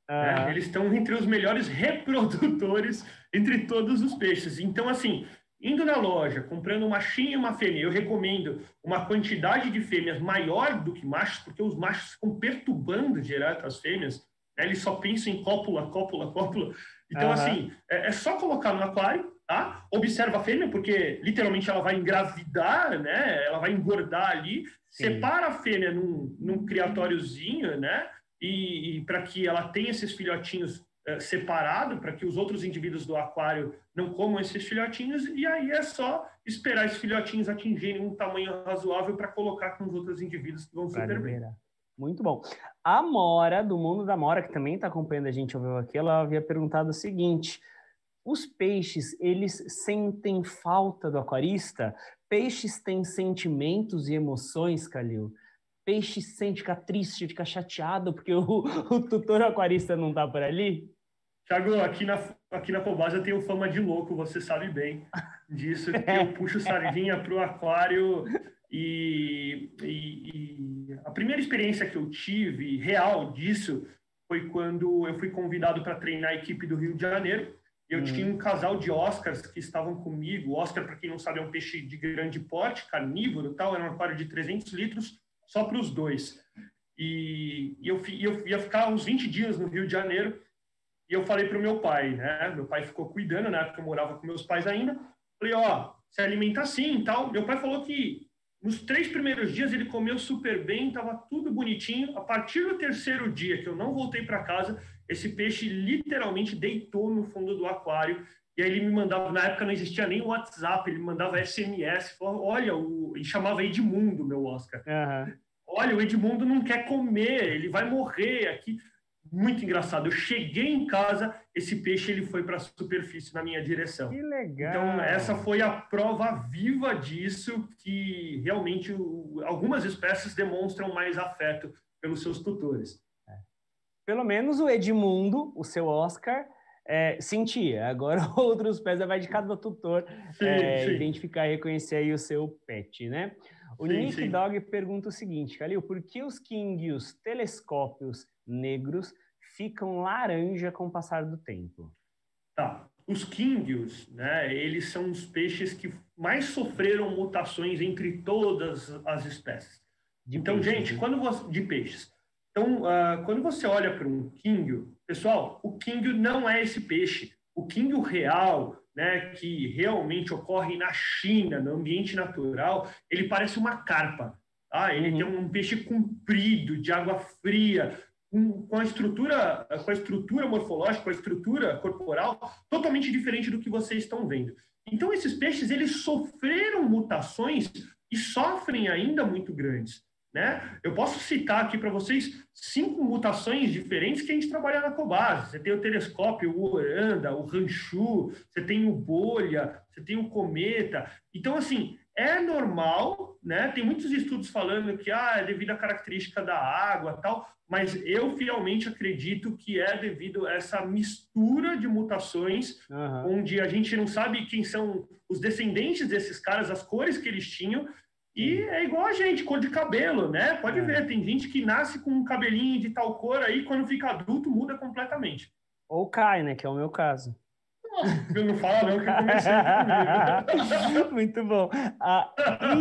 [SPEAKER 2] Né? Eles estão entre os melhores reprodutores entre todos os peixes. Então, assim, indo na loja, comprando uma chinha e uma fêmea, eu recomendo uma quantidade de fêmeas maior do que machos, porque os machos ficam perturbando direto as fêmeas, né? Eles só pensam em cópula, cópula, cópula. Então, assim, é só colocar no aquário, tá? Observa a fêmea, porque literalmente ela vai engravidar, né? Ela vai engordar ali. Sim. Separa a fêmea num criatóriozinho, né? E para que ela tenha esses filhotinhos separado, para que os outros indivíduos do aquário não comam esses filhotinhos, e aí é só esperar esses filhotinhos atingirem um tamanho razoável para colocar com os outros indivíduos que vão super bem.
[SPEAKER 1] Muito bom. A Mora, do Mundo da Mora, que também está acompanhando a gente ao vivo aqui, ela havia perguntado o seguinte: os peixes, eles sentem falta do aquarista? Peixes têm sentimentos e emoções, Calil? Peixe sente, fica triste, fica chateado porque o tutor aquarista não está por ali?
[SPEAKER 2] Thiago, aqui na Cobase eu tenho fama de louco, você sabe bem disso, que eu puxo sardinha para o aquário e a primeira experiência que eu tive real disso foi quando eu fui convidado para treinar a equipe do Rio de Janeiro. Eu tinha um casal de Oscars que estavam comigo. O Oscar, para quem não sabe, é um peixe de grande porte, carnívoro, tal, era um aquário de 300 litros, só para os dois. E eu ia ficar uns 20 dias no Rio de Janeiro, e eu falei para o meu pai, né? Meu pai ficou cuidando, né? Porque eu morava com meus pais ainda. Falei, ó, se alimenta assim e tal. Meu pai falou que nos 3 primeiros dias ele comeu super bem, estava tudo bonitinho. A partir do 3º dia, que eu não voltei para casa, esse peixe literalmente deitou no fundo do aquário. E aí ele me mandava, na época não existia nem WhatsApp, ele me mandava SMS, falava, olha, e chamava Edmundo, meu Oscar. Olha, o Edmundo não quer comer, ele vai morrer aqui. Muito engraçado. Eu cheguei em casa, esse peixe ele foi para a superfície na minha direção.
[SPEAKER 1] Que legal!
[SPEAKER 2] Então, essa foi a prova viva disso, que realmente algumas espécies demonstram mais afeto pelos seus tutores.
[SPEAKER 1] Pelo menos o Edmundo, o seu Oscar, sentia. Agora, outros pés vai de cada tutor sim. Identificar e reconhecer aí o seu pet, né? O Nick Dog pergunta o seguinte, Calil, por que os king e os telescópios negros ficam laranja com o passar do tempo?
[SPEAKER 2] Tá. Os kingios, né, eles são os peixes que mais sofreram mutações entre todas as espécies. Então, gente, de peixes. Então, quando você olha para um kingio, pessoal, o kingio não é esse peixe. O kingio real, né, que realmente ocorre na China, no ambiente natural, ele parece uma carpa. Tá? Ele tem um peixe comprido, de água fria, com a estrutura morfológica, com a estrutura corporal totalmente diferente do que vocês estão vendo. Então, esses peixes, eles sofreram mutações e sofrem ainda muito grandes. Né? Eu posso citar aqui para vocês 5 mutações diferentes que a gente trabalha na Cobase. Você tem o telescópio, o oranda, o ranchu, você tem o bolha, você tem o cometa. Então, assim, é normal, né? Tem muitos estudos falando que é devido à característica da água e tal, mas eu fielmente acredito que é devido a essa mistura de mutações, onde a gente não sabe quem são os descendentes desses caras, as cores que eles tinham. E é igual a gente, cor de cabelo, né? Pode ver, tem gente que nasce com um cabelinho de tal cor aí, quando fica adulto, muda completamente.
[SPEAKER 1] Ou cai, né? Que é o meu caso.
[SPEAKER 2] Não fala não que eu comecei comigo.
[SPEAKER 1] Muito bom. A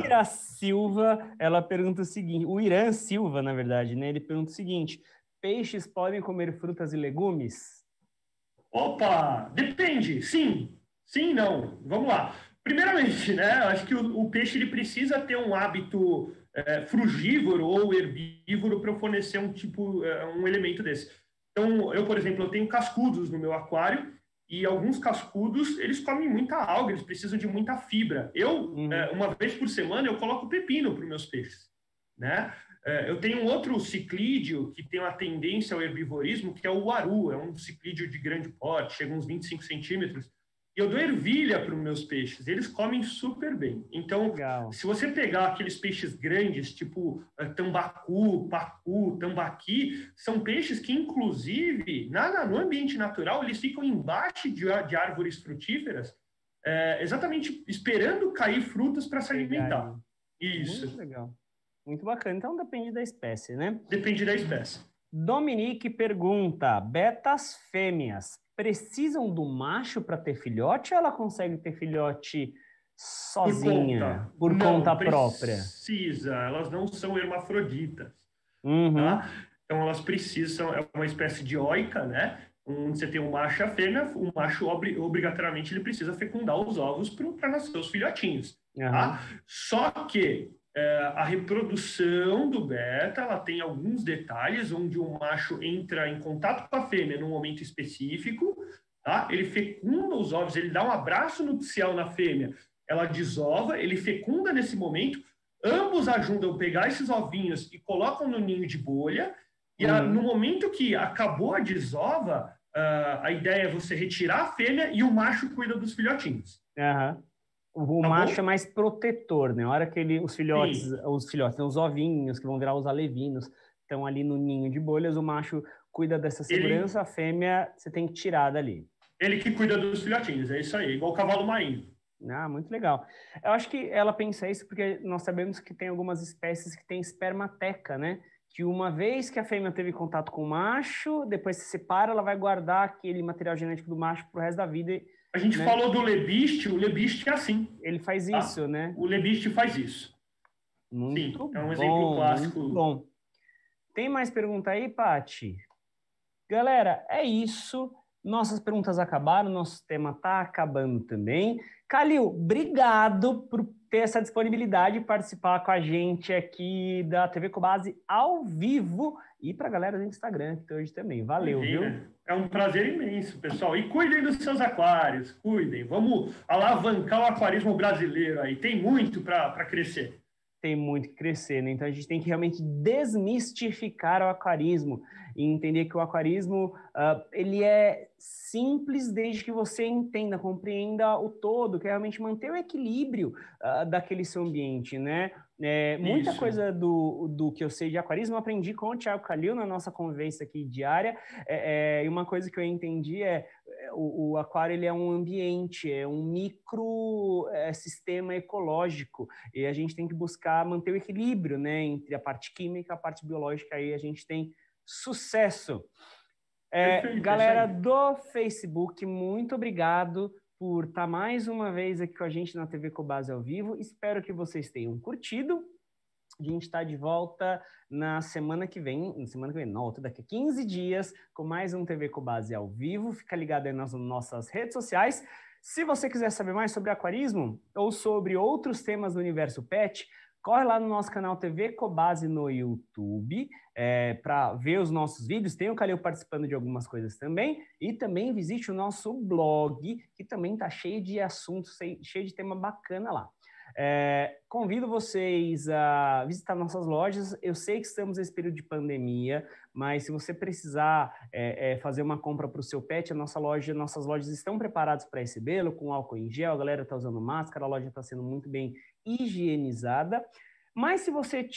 [SPEAKER 1] Ira Silva, ela pergunta o seguinte, o Irã Silva, na verdade, né? Ele pergunta o seguinte: peixes podem comer frutas e legumes?
[SPEAKER 2] Opa, depende, sim, sim, não. Vamos lá. Primeiramente, né, eu acho que o peixe ele precisa ter um hábito frugívoro ou herbívoro para fornecer um elemento desse. Então, eu, por exemplo, eu tenho cascudos no meu aquário e alguns cascudos, eles comem muita alga, eles precisam de muita fibra. Uma vez por semana, eu coloco pepino para os meus peixes, né? Eu tenho um outro ciclídeo que tem uma tendência ao herbivorismo, que é o uaru, é um ciclídeo de grande porte, chega uns 25 centímetros, e eu dou ervilha para os meus peixes, eles comem super bem. Então,
[SPEAKER 1] Legal.
[SPEAKER 2] se você pegar aqueles peixes grandes, tipo tambacu, pacu, tambaqui, são peixes que, inclusive, no ambiente natural, eles ficam embaixo de árvores frutíferas, exatamente esperando cair frutas para se alimentar. Isso.
[SPEAKER 1] Muito legal. Muito bacana. Então depende da espécie, né?
[SPEAKER 2] Depende da espécie.
[SPEAKER 1] Dominique pergunta: betas fêmeas precisam do macho para ter filhote ou ela consegue ter filhote sozinha, por conta própria?
[SPEAKER 2] Precisa, elas não são hermafroditas.
[SPEAKER 1] Uhum.
[SPEAKER 2] Tá? Então elas precisam, é uma espécie de oica, né? Onde você tem um macho e a fêmea, o macho obrigatoriamente ele precisa fecundar os ovos para nascer os filhotinhos.
[SPEAKER 1] Uhum.
[SPEAKER 2] Tá? Só que a reprodução do beta, ela tem alguns detalhes onde o macho entra em contato com a fêmea num momento específico, tá? Ele fecunda os ovos, ele dá um abraço nupcial na fêmea, ela desova, ele fecunda nesse momento, ambos ajudam a pegar esses ovinhos e colocam no ninho de bolha, e no momento que acabou a desova, a ideia é você retirar a fêmea e o macho cuida dos filhotinhos.
[SPEAKER 1] Uhum. O macho é mais protetor, né? A hora que os filhotes, os ovinhos que vão virar os alevinos, estão ali no ninho de bolhas, o macho cuida dessa segurança, a fêmea você tem que tirar dali.
[SPEAKER 2] Ele que cuida dos filhotinhos, é isso aí, igual o cavalo marinho.
[SPEAKER 1] Ah, muito legal. Eu acho que ela pensa isso porque nós sabemos que tem algumas espécies que têm espermateca, né? Que uma vez que a fêmea teve contato com o macho, depois se separa, ela vai guardar aquele material genético do macho pro resto da vida.
[SPEAKER 2] A gente falou do lebiste, o lebiste é assim.
[SPEAKER 1] Ele faz isso, né?
[SPEAKER 2] O lebiste faz isso.
[SPEAKER 1] Muito
[SPEAKER 2] Sim, é um
[SPEAKER 1] bom,
[SPEAKER 2] exemplo clássico.
[SPEAKER 1] Muito bom. Tem mais pergunta aí, Paty? Galera, é isso. Nossas perguntas acabaram, nosso tema está acabando também. Calil, obrigado por ter essa disponibilidade de participar com a gente aqui da TV Cobase ao vivo e para a galera do Instagram que hoje também. Valeu, viu?
[SPEAKER 2] É um prazer imenso, pessoal. E cuidem dos seus aquários, cuidem. Vamos alavancar o aquarismo brasileiro aí. Tem muito para crescer.
[SPEAKER 1] Tem muito que crescer, né? Então a gente tem que realmente desmistificar o aquarismo e entender que o aquarismo ele é simples desde que você entenda, compreenda o todo, que é realmente manter o equilíbrio daquele seu ambiente, né? Muita coisa do que eu sei de aquarismo eu aprendi com o Thiago Calil na nossa convivência aqui diária, e uma coisa que eu entendi o aquário ele é um ambiente, é um micro sistema ecológico, e a gente tem que buscar manter o equilíbrio, né, entre a parte química e a parte biológica, aí a gente tem sucesso. Galera do Facebook, muito obrigado por estar mais uma vez aqui com a gente na TV Cobase ao vivo. Espero que vocês tenham curtido. A gente está de volta na semana que vem, daqui a 15 dias, com mais um TV Cobase ao vivo. Fica ligado aí nas nossas redes sociais. Se você quiser saber mais sobre aquarismo ou sobre outros temas do universo pet, corre lá no nosso canal TV Cobase no YouTube para ver os nossos vídeos. Tem o Calil participando de algumas coisas também. E também visite o nosso blog, que também está cheio de assuntos, cheio de tema bacana lá. Convido vocês a visitar nossas lojas. Eu sei que estamos nesse período de pandemia, mas se você precisar fazer uma compra para o seu pet, nossas lojas estão preparadas para recebê-lo, com álcool em gel, a galera está usando máscara, a loja está sendo muito bem higienizada. Mas se você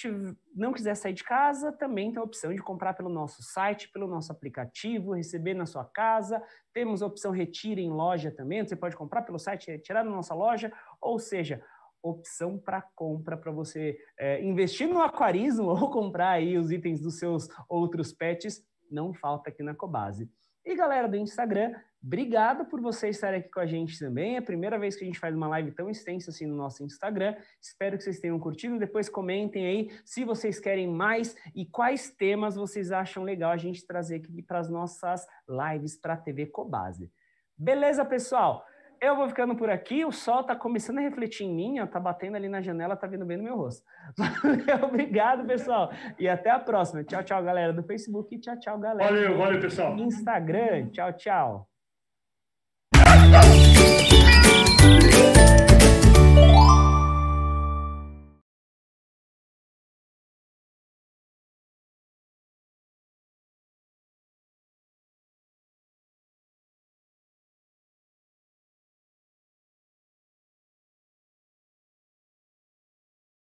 [SPEAKER 1] não quiser sair de casa, também tem a opção de comprar pelo nosso site, pelo nosso aplicativo, receber na sua casa. Temos a opção retira em loja também, você pode comprar pelo site, retirar na nossa loja, ou seja, opção para compra para você investir no aquarismo ou comprar aí os itens dos seus outros pets, não falta aqui na Cobase. E galera do Instagram, obrigado por vocês estarem aqui com a gente também. É a primeira vez que a gente faz uma live tão extensa assim no nosso Instagram. Espero que vocês tenham curtido. Depois comentem aí se vocês querem mais e quais temas vocês acham legal a gente trazer aqui para as nossas lives para a TV Cobase. Beleza, pessoal? Eu vou ficando por aqui. O sol tá começando a refletir em mim, ó, tá batendo ali na janela, tá vindo bem no meu rosto. Obrigado, pessoal. E até a próxima. Tchau, tchau, galera do Facebook. E tchau, tchau, galera
[SPEAKER 2] Valeu, pessoal.
[SPEAKER 1] do Instagram. Tchau, tchau.